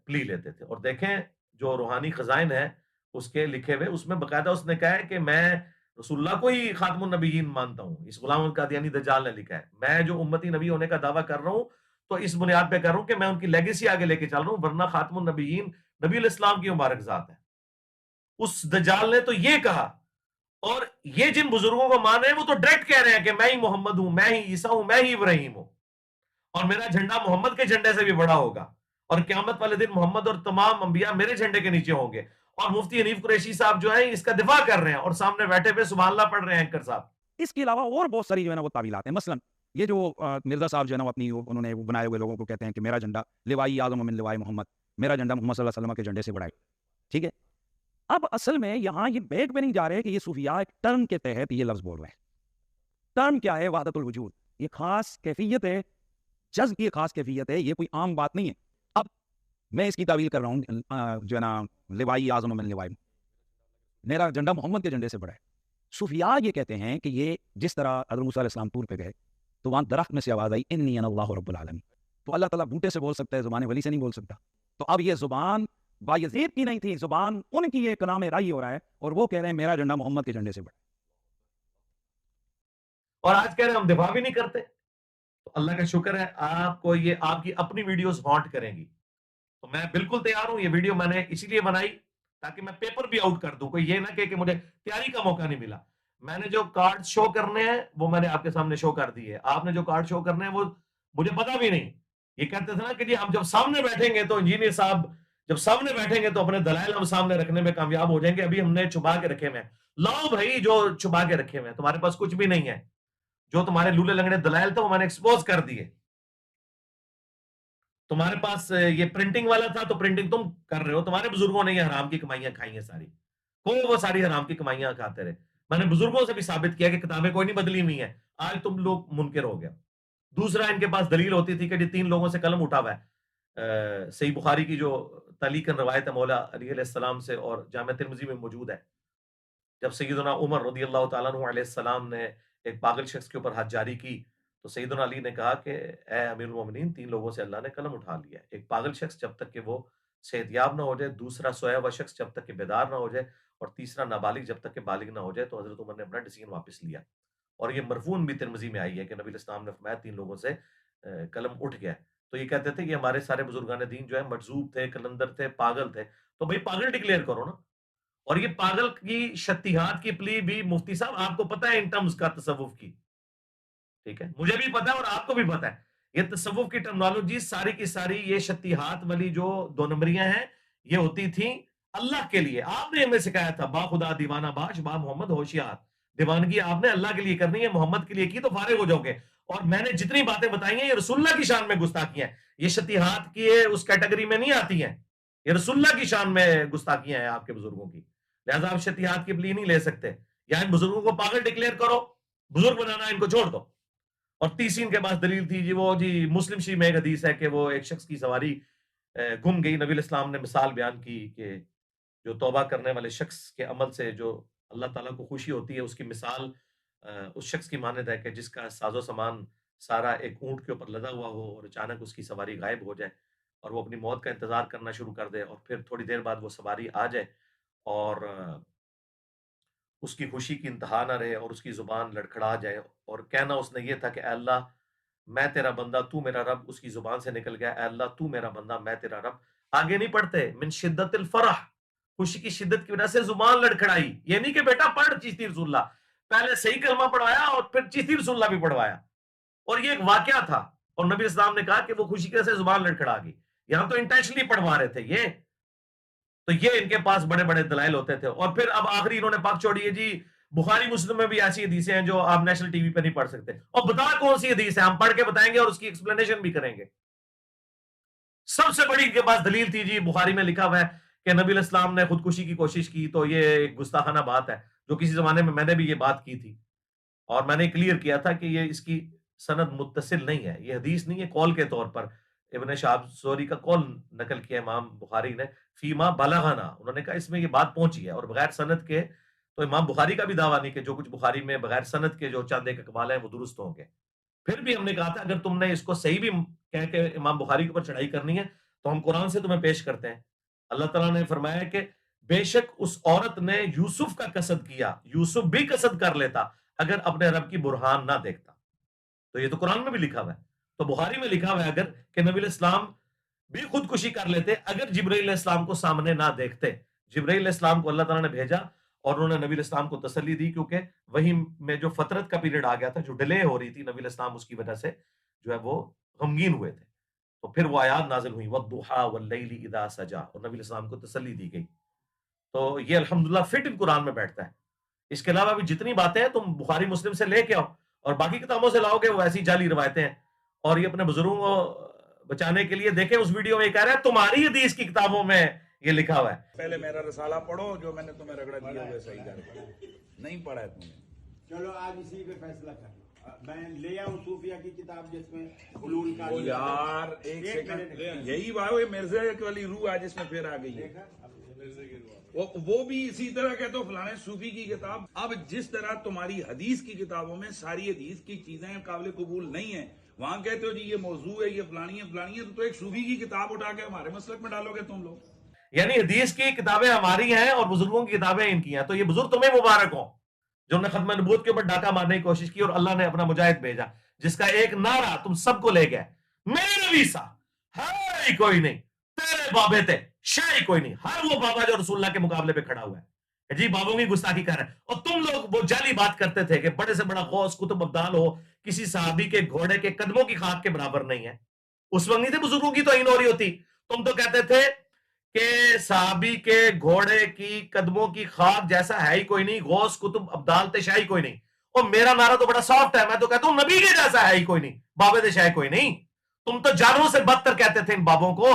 پلی لیتے تھے. اور دیکھیں جو روحانی خزائن ہے اس کے لکھے ہوئے، اس میں باقاعدہ اس نے کہا ہے کہ میں رسول اللہ کو ہی خاتم النبیین مانتا ہوں. اس غلام القادیانی دجال نے لکھا ہے میں جو امتی نبی ہونے کا دعویٰ کر رہا ہوں تو اس بنیاد پہ کر رہا ہوں کہ میں ان کی لیگیسی آگے لے کے چل رہا ہوں، ورنہ خاتم النبیین نبی علیہ السلام کی مبارک ذات ہے. اس دجال نے تو یہ کہا، اور یہ جن بزرگوں کو مان رہے ہیں وہ تو ڈائریکٹ کہہ رہے ہیں کہ میں ہی محمد ہوں، میں ہی عیسیٰ ہوں، میں ہی ابراہیم ہوں، اور میرا جھنڈا محمد کے جھنڈے سے بھی بڑا ہوگا، اور قیامت والے دن محمد اور تمام انبیاء میرے جھنڈے کے نیچے ہوں گے. اور مفتی حنیف قریشی صاحب جو ہیں اس کا دفاع کر رہے ہیں اور سامنے بیٹھے ہوئے سبحان اللہ پڑھ رہے ہیں اینکر صاحب. اس کے علاوہ اور بہت ساری جو ہے نا وہ تعویلات ہیں. مثلا یہ جو مرزا صاحب جو ہے نا وہ اپنی انہوں نے وہ بنائے ہوئے لوگوں کو کہتے ہیں کہ میرا جھنڈا لوائی اعظم من لوائی محمد، میرا جھنڈا محمد صلی اللہ علیہ وسلم کے جھنڈے سے بڑا ہے. ٹھیک ہے، اب اصل میں یہاں یہ بیک پہ نہیں جا رہے کہ یہ صوفیاء ایک ٹرم کے تحت یہ لفظ بول رہے ہیں. ٹرم کیا ہے؟ وحدت الوجود. یہ خاص کیفیت ہے، جذب کی خاص کیفیت ہے، یہ کوئی عام بات نہیں ہے. اب میں اس کی تعویل کر رہا ہوں جو ہے نا لوائی اعظم من لوائی، میرا جھنڈا محمد کے جھنڈے سے بڑا ہے. صوفیاء یہ کہتے ہیں کہ یہ جس طرح حضرت موسیٰ علیہ السلام طور پہ گئے تو وہاں درخت میں سے آواز آئی انی انا اللہ رب العالمین، تو اللہ تعالیٰ بوٹے سے بول سکتا ہے، زبان ولی سے نہیں بول سکتا. تو اب یہ زبان بایزید کی نہیں تھی، زبان ان کی یہ کلام رائی ہو رہا ہے، اور وہ کہہ رہے ہیں میرا جھنڈا محمد کے جھنڈے سے بڑا. اور آج کہہ رہے ہیں ہم دفاع بھی نہیں کرتے. تو اللہ کا شکر ہے آپ کو یہ آپ کی اپنی ویڈیوز ہانٹ کریں گی، تو میں بالکل تیار ہوں. یہ ویڈیو میں نے اسی لیے بنائی تاکہ میں پیپر بھی آؤٹ کر دوں. کوئی یہ نہ کہ مجھے تیاری کا موقع نہیں ملا. میں نے جو کارڈ شو کرنے ہیں وہ میں نے آپ کے سامنے شو کر دی ہے. آپ نے جو کارڈ شو کرنے ہیں وہ مجھے پتا بھی نہیں. یہ کہتے تھے نا کہ جی ہم جب سامنے بیٹھیں گے تو انجینئر صاحب جب سامنے بیٹھیں گے تو اپنے دلائل ہم سامنے رکھنے میں کامیاب ہو جائیں گے. ابھی ہم نے چھپا کے رکھے ہوئے ہیں. لاؤ بھائی جو چھپا کے رکھے ہوئے ہیں، تمہارے پاس کچھ بھی نہیں ہے. جو تمہارے لولے لنگڑے دلائل تھے وہ میں نے ایکسپوز کر دیے. تمہارے پاس یہ پرنٹنگ والا تھا تو پرنٹنگ تم کر رہے ہو. تمہارے بزرگوں نے یہ حرام کی کمائیاں کھائی ہیں ساری، وہ ساری حرام کی کمائیاں کھاتے رہے. میں نے بزرگوں سے بھی ثابت کیا کہ کتابیں کوئی نہیں بدلی ہوئی ہیں. آج تم لوگ منکر ہو گیا. دوسرا ان کے پاس دلیل ہوتی تھی کہ جی 3 لوگوں سے قلم اٹھا ہوا ہے. صحیح بخاری کی جو تعلیقاً روایت ہے مولا علی علیہ السلام سے اور جامع ترمذی میں موجود ہے، جب سیدنا عمر رضی اللہ تعالیٰ عنہ علیہ السلام نے ایک پاگل شخص کے اوپر حد جاری کی تو سیدنا علی نے کہا کہ اے امیر المومنین 3 لوگوں سے اللہ نے قلم اٹھا لیا ہے. ایک پاگل شخص جب تک کہ وہ صحت یاب نہ ہو جائے، دوسرا سویا ہوا شخص جب تک کہ بیدار نہ ہو جائے، اور تیسرا نابالغ جب تک کہ بالغ نہ ہو جائے. تو حضرت عمر نے اپنا ڈیسیژن واپس لیا، اور یہ مرفون بھی ترمذی میں آئی ہے کہ نبی علیہ السلام نے فرمایا 3 لوگوں سے قلم اٹھ گیا. تو یہ کہتے تھے کہ ہمارے سارے بزرگان دین جو ہے مجذوب تھے، کلندر تھے، پاگل تھے. تو بھئی پاگل ڈکلیئر کرو نا. اور یہ پاگل کی شتیہات کی پلی بھی مفتی صاحب آپ کو پتہ ہے ان ٹرمز کا تصوف کی، ٹھیک ہے، مجھے بھی پتا ہے اور آپ کو بھی پتا ہے. یہ تصوف کی ٹرمنالوجی ساری کی ساری یہ شتیہات والی جو 2 نمبریاں ہیں یہ ہوتی تھیں اللہ کے لیے. آپ نے ہمیں سکھایا تھا با خدا دیوانہ باش با محمد ہوشیار. دیوانگی آپ نے اللہ کے لیے کرنی ہے، محمد کے لیے کی تو فارغ ہو جاؤ گے. اور میں نے جتنی باتیں بتائی ہیں یہ رسول اللہ کی شان میں گستاخیاں ہیں. یہ شتیہات کی اس کیٹیگری میں نہیں آتی ہیں. یہ رسول اللہ کی شان میں گستاخیاں ہیں آپ کے بزرگوں کی. لہذا آپ شتیہات کی پلی نہیں لے سکتے. یا ان بزرگوں کو پاگل ڈکلیئر کرو، بزرگ بنانا ان کو چھوڑ دو. اور تیسری ان کے پاس دلیل تھی جی وہ جی مسلم شریف میں ایک حدیث ہے کہ وہ ایک شخص کی سواری گم گئی. نبی علیہ السلام نے مثال بیان کی کہ جو توبہ کرنے والے شخص کے عمل سے جو اللہ تعالیٰ کو خوشی ہوتی ہے، اس کی مثال اس شخص کی مانند ہے کہ جس کا ساز و سامان سارا ایک اونٹ کے اوپر لدا ہوا ہو اور اچانک اس کی سواری غائب ہو جائے اور وہ اپنی موت کا انتظار کرنا شروع کر دے، اور پھر تھوڑی دیر بعد وہ سواری آ جائے اور اس کی خوشی کی انتہا نہ رہے اور اس کی زبان لڑکھڑا جائے اور کہنا اس نے یہ تھا کہ اے اللہ میں تیرا بندہ تو میرا رب. اس کی زبان سے نکل گیا اے اللہ تو میرا بندہ میں تیرا رب. آگے نہیں پڑھتے من شدت الفرح، خوشی کی شدت کی وجہ سے زبان لڑکھڑائی. یہ نہیں کہ بیٹا پڑھ چشتی رسول اللہ، پہلے صحیح کلمہ پڑھوایا اور پھر چشتی رسول اللہ بھی پڑھوایا. اور یہ ایک واقعہ تھا اور نبی اسلام نے کہا کہ وہ خوشی کی وجہ سے زبان لڑکھڑا گئی. یہاں تو انٹینشنلی پڑھوا رہے تھے یہ. تو یہ ان کے پاس بڑے بڑے دلائل ہوتے تھے. اور پھر اب آخری انہوں نے پاک چھوڑی ہے جی بخاری مسلم میں بھی ایسی حدیثیں ہیں جو آپ نیشنل ٹی وی پہ نہیں پڑھ سکتے. اور بتا کون سی حدیث ہے، ہم پڑھ کے بتائیں گے اور اس کی ایکسپلینیشن بھی کریں گے. سب سے بڑی ان کے پاس دلیل تھی جی بخاری میں لکھا ہوا ہے کہ نبی علیہ السلام نے خودکشی کی کوشش کی. تو یہ ایک گستاخانہ بات ہے جو کسی زمانے میں نے بھی یہ بات کی تھی اور میں نے کلیئر کیا تھا کہ یہ اس کی سند متصل نہیں ہے، یہ حدیث نہیں ہے. قول کے طور پر ابن شہاب زہری کا قول نقل کیا امام بخاری نے فیما بلغنا، انہوں نے کہا اس میں یہ بات پہنچی ہے. اور بغیر سند کے تو امام بخاری کا بھی دعویٰ نہیں کہ جو کچھ بخاری میں بغیر سند کے جو چند ایک اقوال ہیں وہ درست ہوں گے. پھر بھی ہم نے کہا تھا اگر تم نے اس کو صحیح بھی کہہ کے امام بخاری کے اوپر چڑھائی کرنی ہے تو ہم قرآن سے تمہیں پیش کرتے ہیں. اللہ تعالیٰ نے فرمایا کہ بے شک اس عورت نے یوسف کا قصد کیا, یوسف بھی قصد کر لیتا اگر اپنے رب کی برہان نہ دیکھتا. تو یہ تو قرآن میں بھی لکھا ہوا ہے, تو بخاری میں لکھا ہوا ہے اگر کہ نبی علیہ السلام بھی خودکشی کر لیتے اگر جبرائیل علیہ السلام کو سامنے نہ دیکھتے. جبرائیل علیہ السلام کو اللہ تعالیٰ نے بھیجا اور انہوں نے نبی علیہ السلام کو تسلی دی, کیونکہ وہی میں جو فترت کا پیریڈ آ گیا تھا, جو ڈیلے ہو رہی تھی, نبی علیہ السلام اس کی وجہ سے جو ہے وہ غمگین ہوئے تھے. تو پھر وہ آیات نازل ہوئی وَالضُّحَىٰ وَاللَّيْلِ إِذَا سَجَىٰ, اور نبی علیہ السلام کو تسلی دی گئی. تو یہ الحمدللہ فٹ ان قرآن میں بیٹھتا ہے. اس کے علاوہ بھی جتنی باتیں ہیں تم بخاری مسلم سے لے کے آؤ, اور باقی کتابوں سے لاؤ گے وہ ایسی جعلی روایتیں ہیں. اور یہ اپنے بزرگوں کو بچانے کے لیے دیکھیں اس ویڈیو میں یہ کہہ رہا ہے تمہاری حدیث کی کتابوں میں یہ لکھا ہوا ہے. پہلے میرا رسالہ پڑھو جو میں نے تمہیں رگڑا دیا ہوئے صحیح کر کے. نہیں پڑھا ہے تم نے. چلو آج اسی پہ فیصلہ کر لو. میں لے آؤں صوفیہ کی کتاب جس میں حلول کا او یار ایک سیکنڈ, یہی بات ہے مرزا والی روح آج اس میں پھر آ گئی ہے. وہ بھی اسی طرح کہتے ہو فلانے صوفی کی کتاب. اب جس طرح تمہاری حدیث کی کتابوں میں ساری حدیث کی چیزیں قابل قبول نہیں ہیں, وہاں کہتے ہو جی یہ موضوع ہے, یہ فلانی ہے, تو ایک صوفی کی کتاب اٹھا کے ہمارے مسلک میں ڈالو گے تم لوگ. یعنی حدیث کی کتابیں ہماری ہیں اور بزرگوں کی کتابیں ان کی ہیں. تو یہ بزرگ تمہیں مبارک ہوں جنہوں نے ختم نبوت کے اوپر ڈاکہ مارنے کی کوشش کی, اور اللہ نے اپنا مجاہد بھیجا جس کا ایک نعرہ تم سب کو لے گیا, میرے نبی سا ہے ہی کوئی نہیں, تیرے بابے تھے شاہ ہی کوئی نہیں. ہر وہ بابا جو رسول اللہ کے مقابلے پہ کھڑا ہوا ہے جی بابوں کی گستاخی کر رہے ہیں. اور تم لوگ وہ جعلی بات کرتے تھے کہ بڑے سے بڑا غوث قطب ابدال ہو کسی صحابی کے گھوڑے کے قدموں کی خاک کے برابر نہیں ہے. اس وقت نہیں تھے بزرگوں کی توہین ہو رہی ہوتی. تم تو کہتے تھے کہ صحابی کے گھوڑے کی قدموں کی خاک جیسا ہے ہی کوئی نہیں, غوث قطب ابدال تے شاہی کوئی نہیں. اور میرا نعرہ تو بڑا سافٹ ہے, میں تو کہتا ہوں نبی کے جیسا ہے ہی کوئی نہیں, بابے تے شاہی کوئی نہیں. تم تو جانوروں سے بدتر کہتے تھے ان بابوں کو.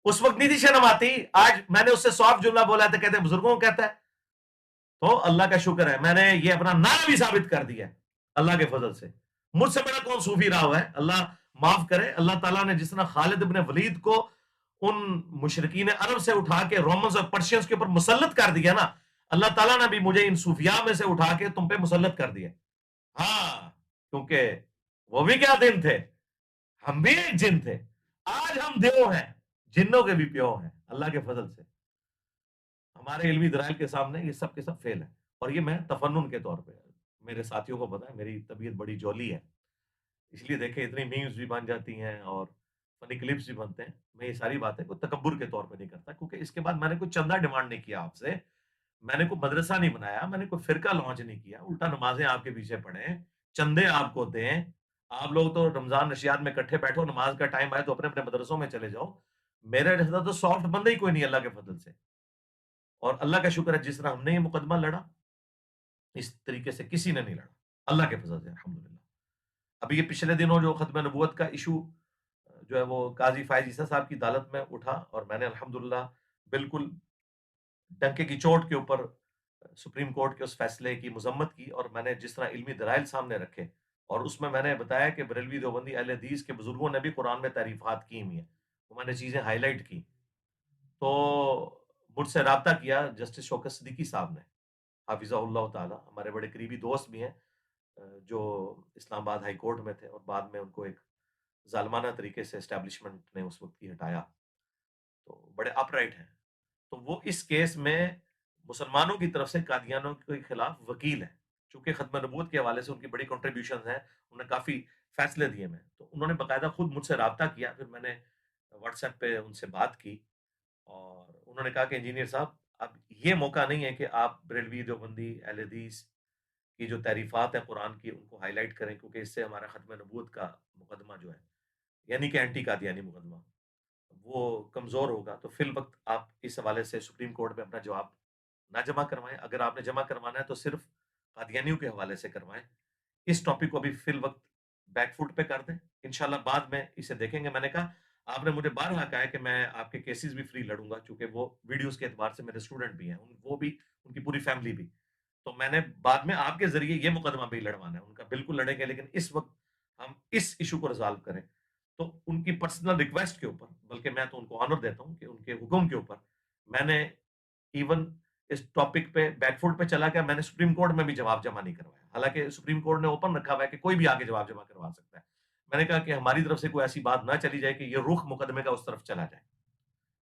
اس وقت نہیں تھی شرم آتی. آج میں نے اس سے سافٹ جملہ بولا تھا, کہتے ہیں بزرگوں کو کہتا ہے. تو اللہ کا شکر ہے میں نے یہ اپنا نعرہ بھی ثابت کر دیا اللہ کے فضل سے. مجھ سے بڑا کون صوفی رہا ہوا ہے, اللہ معاف کرے. اللہ تعالیٰ نے جس طرح خالد ابن ولید کو ان مشرکین عرب سے اٹھا کے رومنز اور پرشینز کے اوپر مسلط کر دیا نا, اللہ تعالیٰ نے بھی مجھے ان صوفیاء میں سے اٹھا کے تم پہ مسلط کر دیا. ہاں کیونکہ وہ بھی کیا دن تھے, ہم بھی ایک جن تھے. آج ہم دیو ہیں, جنوں کے بھی پیو ہیں اللہ کے فضل سے. ہمارے علمی دلائل کے سامنے یہ سب کے سب فیل ہے. اور یہ میں تفنن کے طور پہ, میرے ساتھیوں کو پتا ہے میری طبیعت بڑی جولی ہے, اس لیے دیکھیں اتنی میمز بھی بن جاتی ہیں اور فنی کلپس بھی بنتے ہیں. میں یہ ساری باتیں کوئی تکبر کے طور پہ نہیں کرتا, کیونکہ اس کے بعد میں نے کوئی چندہ ڈیمانڈ نہیں کیا آپ سے, میں نے کوئی مدرسہ نہیں بنایا, میں نے کوئی فرقہ لانچ نہیں کیا. الٹا نمازیں آپ کے پیچھے پڑھیں, چندے آپ کو دیں. آپ لوگ تو رمضان نشیات میں اکٹھے بیٹھو, نماز کا ٹائم آئے تو اپنے اپنے مدرسوں میں چلے جاؤ. میرے جیسا تو سافٹ بندہ ہی کوئی نہیں اللہ کے فضل سے. اور اللہ کا شکر ہے جس طرح ہم نے یہ مقدمہ لڑا اس طریقے سے کسی نے نہیں لڑا اللہ کے فضل سے الحمدللہ. ابھی یہ پچھلے دنوں جو ختم نبوت کا ایشو جو ہے وہ قاضی فائز عیسیٰ صاحب کی عدالت میں اٹھا, اور میں نے الحمدللہ بالکل ڈنکے کی چوٹ کے اوپر سپریم کورٹ کے اس فیصلے کی مذمت کی, اور میں نے جس طرح علمی دلائل سامنے رکھے, اور اس میں نے بتایا کہ بریلوی دیوبندی اہل حدیث کے بزرگوں نے بھی قرآن میں تعریفات کی ہوئی ہیں, وہ میں نے چیزیں ہائی لائٹ کی. تو مجھ سے رابطہ کیا جسٹس شوکت صدیقی صاحب نے حافظہ اللہ تعالی, ہمارے بڑے قریبی دوست بھی ہیں جو اسلام آباد ہائی کورٹ میں تھے, اور بعد میں ان کو ایک ظالمانہ طریقے سے اسٹیبلشمنٹ نے اس وقت کی ہٹایا. تو بڑے اپ رائٹ ہیں. تو وہ اس کیس میں مسلمانوں کی طرف سے قادیانوں کے خلاف وکیل ہیں. چونکہ ختم نبوت کے حوالے سے ان کی بڑی کنٹریبیوشنز ہیں, انہوں نے کافی فیصلے دیے میں, تو انہوں نے باقاعدہ خود مجھ سے رابطہ کیا. پھر میں نے واٹس ایپ پہ ان سے بات کی, اور انہوں نے کہا کہ انجینئر صاحب اب یہ موقع نہیں ہے کہ آپ بریلوی دیوبندی اہل حدیث کی جو تعریفات ہیں قرآن کی ان کو ہائی لائٹ کریں, کیونکہ اس سے ہمارا ختم نبوت کا مقدمہ جو ہے یعنی کہ اینٹی قادیانی مقدمہ وہ کمزور ہوگا. تو فی الوقت آپ اس حوالے سے سپریم کورٹ میں اپنا جواب نہ جمع کروائیں. اگر آپ نے جمع کروانا ہے تو صرف قادیانیوں کے حوالے سے کروائیں. اس ٹاپک کو ابھی فی الوقت بیک فوٹ پہ کر دیں, انشاءاللہ بعد میں اسے دیکھیں گے. میں نے کہا آپ نے مجھے بارہا کہا ہے کہ میں آپ کے کیسز بھی فری لڑوں گا, چونکہ وہ ویڈیوز کے اعتبار سے میرے اسٹوڈنٹ بھی ہیں, وہ بھی ان کی پوری فیملی بھی. تو میں نے بعد میں آپ کے ذریعے یہ مقدمہ بھی لڑوانا ہے, ان کا بالکل لڑیں گے, لیکن اس وقت ہم اس ایشو کو ریزالو کریں. تو ان کی پرسنل ریکویسٹ کے اوپر, بلکہ میں تو ان کو آنر دیتا ہوں کہ ان کے حکم کے اوپر میں نے ایون اس ٹاپک پہ بیک فوٹ پہ چلا گیا, میں نے سپریم کورٹ میں بھی جواب جمع نہیں کروایا. हालांकि सुप्रीम कोर्ट ने ओपन रखा हुआ है कि कोई भी आगे जवाब जमा करवा सकता है। मैंने कहा कि हमारी तरफ से कोई ऐसी बात ना चली जाए कि ये रुख मुकदमे का उस तरफ चला जाए।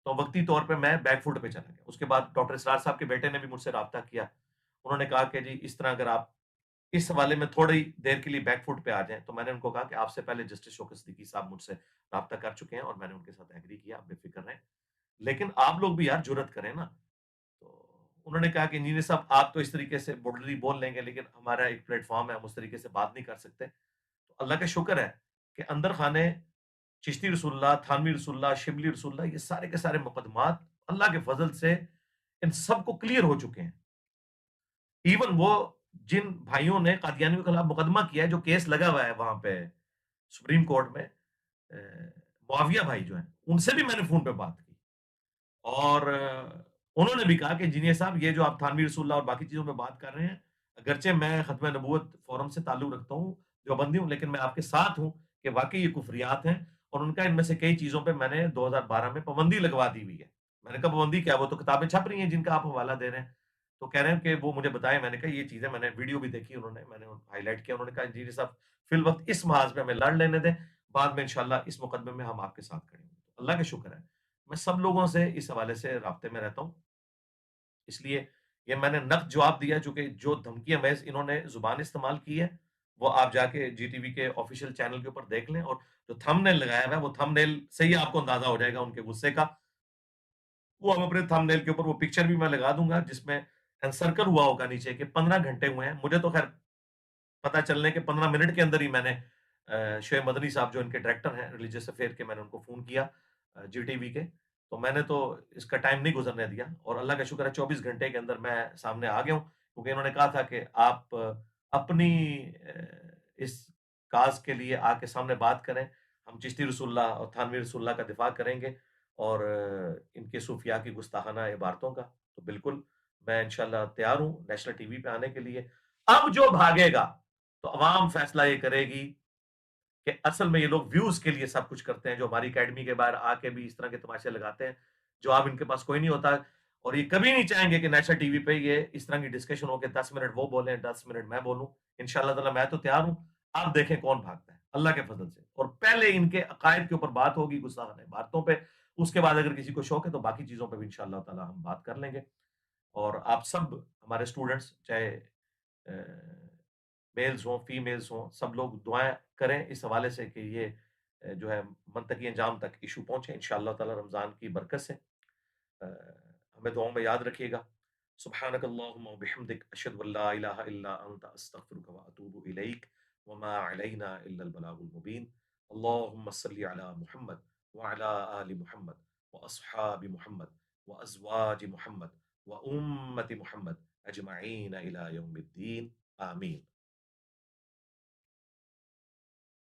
तो वक्ती तौर पे मैं बैकफुट पे चला गया। उसके बाद डॉक्टर इसरार साहब के बेटे ने भी मुझसे राब्ता किया। उन्होंने कहा कि जी इस तरह अगर आप इस हवाले में थोड़ी देर के लिए बैकफुट पे आ जाएँ, तो मैंने उनको कहा कि आपसे पहले जस्टिस शौकत सिद्दीकी साहब मुझसे राब्ता कर चुके हैं और मैंने उनके साथ एग्री किया, आप बेफ़िक्र रहें। लेकिन आप लोग भी यार जुर्रत करें ना। तो उन्होंने कहा कि इंजीनियर साहब आप तो इस तरीके से बोल्डली बोल लेंगे, लेकिन हमारा एक प्लेटफ़ॉर्म है, हम उस तरीके से बात नहीं कर सकते। तो अल्लाह का शुक्र है कि अंदर खाने चिश्ती रसूलुल्लाह, थानवी रसूलुल्लाह, शिबली रसूलुल्लाह, ये सारे के सारे मुकदमात अल्लाह के फज़ल से इन सबको क्लियर हो चुके हैं। इवन वो जिन भाइयों ने कादियानियों के खिलाफ मुकदमा किया है, जो केस लगा हुआ है वहाँ पे सुप्रीम कोर्ट में, मुआविया भाई जो हैं, उनसे भी मैंने फ़ोन पे बात की। और उन्होंने भी कहा कि इंजीनियर साहब ये जो आप थानवी रसूलुल्लाह और बाकी चीज़ों पे बात कर रहे हैं, अगरचे मैं ख़त्म नबूवत फोरम से ताल्लुक़ रखता हूँ, देवबंदी हूँ, लेकिन मैं आपके साथ हूँ कि वाक़ई ये कुफ़रियात हैं और उनका इनमें से कई चीज़ों पे मैंने 2012 में पाबंदी लगवा दी हुई है। मैंने कहा पाबंदी क्या? वो तो किताबें छप रही हैं जिनका आप हवाला दे रहे हैं। तो कह रहे हैं कि वो मुझे बताएँ, मैंने कहा ये चीज़ें मैंने वीडियो भी देखी उन्होंने, मैंने हाइलाइट किया। उन्होंने कहा इंजीनियर साहब फिल वक़्त इस महाज़ पे हमें लड़ लेने दें, बाद में इंशाअल्लाह इस मुकदमे में हम आपके साथ खड़े होंगे। तो अल्लाह का शुक्र है, मैं सब लोगों से इस हवाले से राब्ते में रहता हूँ। इसलिए ये मैंने नक़्द जवाब दिया, चूँकि जो धमकियाँ महज़ इन्होंने ज़ुबान इस्तेमाल की है, वो आप जाके जीटीवी के ऑफ़िशियल चैनल के ऊपर देख लें और जो थंबनेल लगाया हुआ है, वो थंबनेल से ही आपको अंदाज़ा हो जाएगा उनके गुस्से का। वो हम अपने थंबनेल के ऊपर वो पिक्चर भी मैं लगा दूँगा जिसमें एनसर्कल हुआ होगा नीचे कि 15 घंटे हुए हैं। मुझे तो ख़ैर पता चलने के 15 मिनट के अंदर ही मैंने शोएब मदनी साहब जो इनके डायरेक्टर हैं रिलीजियस अफेयर के, मैंने उनको फ़ोन किया जीटीवी के। तो मैंने तो इसका टाइम नहीं गुज़रने दिया और अल्लाह का शुक्र है 24 घंटे के अंदर मैं सामने आ गया हूँ। क्योंकि इन्होंने कहा था कि आप अपनी इस काज़ के लिए आके सामने बात करें। हम चिश्ती रसूलुल्लाह और थानवी रसूलुल्लाह का दिफ़ा करेंगे और इनके सूफिया की गुस्ताखाना इबारतों का। तो बिल्कुल, मैं इंशाअल्लाह तैयार हूँ नेशनल टीवी पे आने के लिए। अब जो भागेगा, तो अवाम फैसला ये करेगी कि असल में ये लोग व्यूज़ के लिए सब कुछ करते हैं, जो हमारी अकेडमी के बाहर आके भी इस तरह के तमाशे लगाते हैं। जवाब इनके पास कोई नहीं होता और ये कभी नहीं चाहेंगे कि नेशनल टीवी पे ये इस तरह की डिस्कशन हो के 10 मिनट वो बोलें, 10 मिनट मैं बोलूँ। इंशाअल्लाह ताला मैं तो तैयार हूँ। आप देखें कौन भागता है, अल्लाह के फज़ल से। और पहले इनके अकायद के ऊपर बात होगी गुस्ताखाना इबारतों पे, उसके बाद अगर किसी को शौक है तो बाकी चीज़ों पे भी इंशाअल्लाह ताला हम बात कर लेंगे। और आप सब हमारे स्टूडेंट्स चाहे मेल्स हों, फीमेल्स हों, सब लोग दुआएँ करें इस हवाले से कि ये जो है मंतकी अंजाम तक इश्यू पहुँचे इंशाअल्लाह ताला रमज़ान की बरकत से। अ, हमें दुआओं में याद रखिएगा। सुब्हानक अल्लाहुम्मा व बिहम्दिक अशहदु अन ला इलाहा इल्ला अंत अस्तगफिरुका व अतूबु इलैक व मा अलैना इल्लल बलागुल मुबीन। अल्लाहुम्मा सल्लि अला मुहम्मद व अला आलि मुहम्मद व अस्हाबि मुहम्मद व अज़वाजि मुहम्मद व उम्मति मुहम्मद अजमईन इला यौमिद्दीन। आमीन।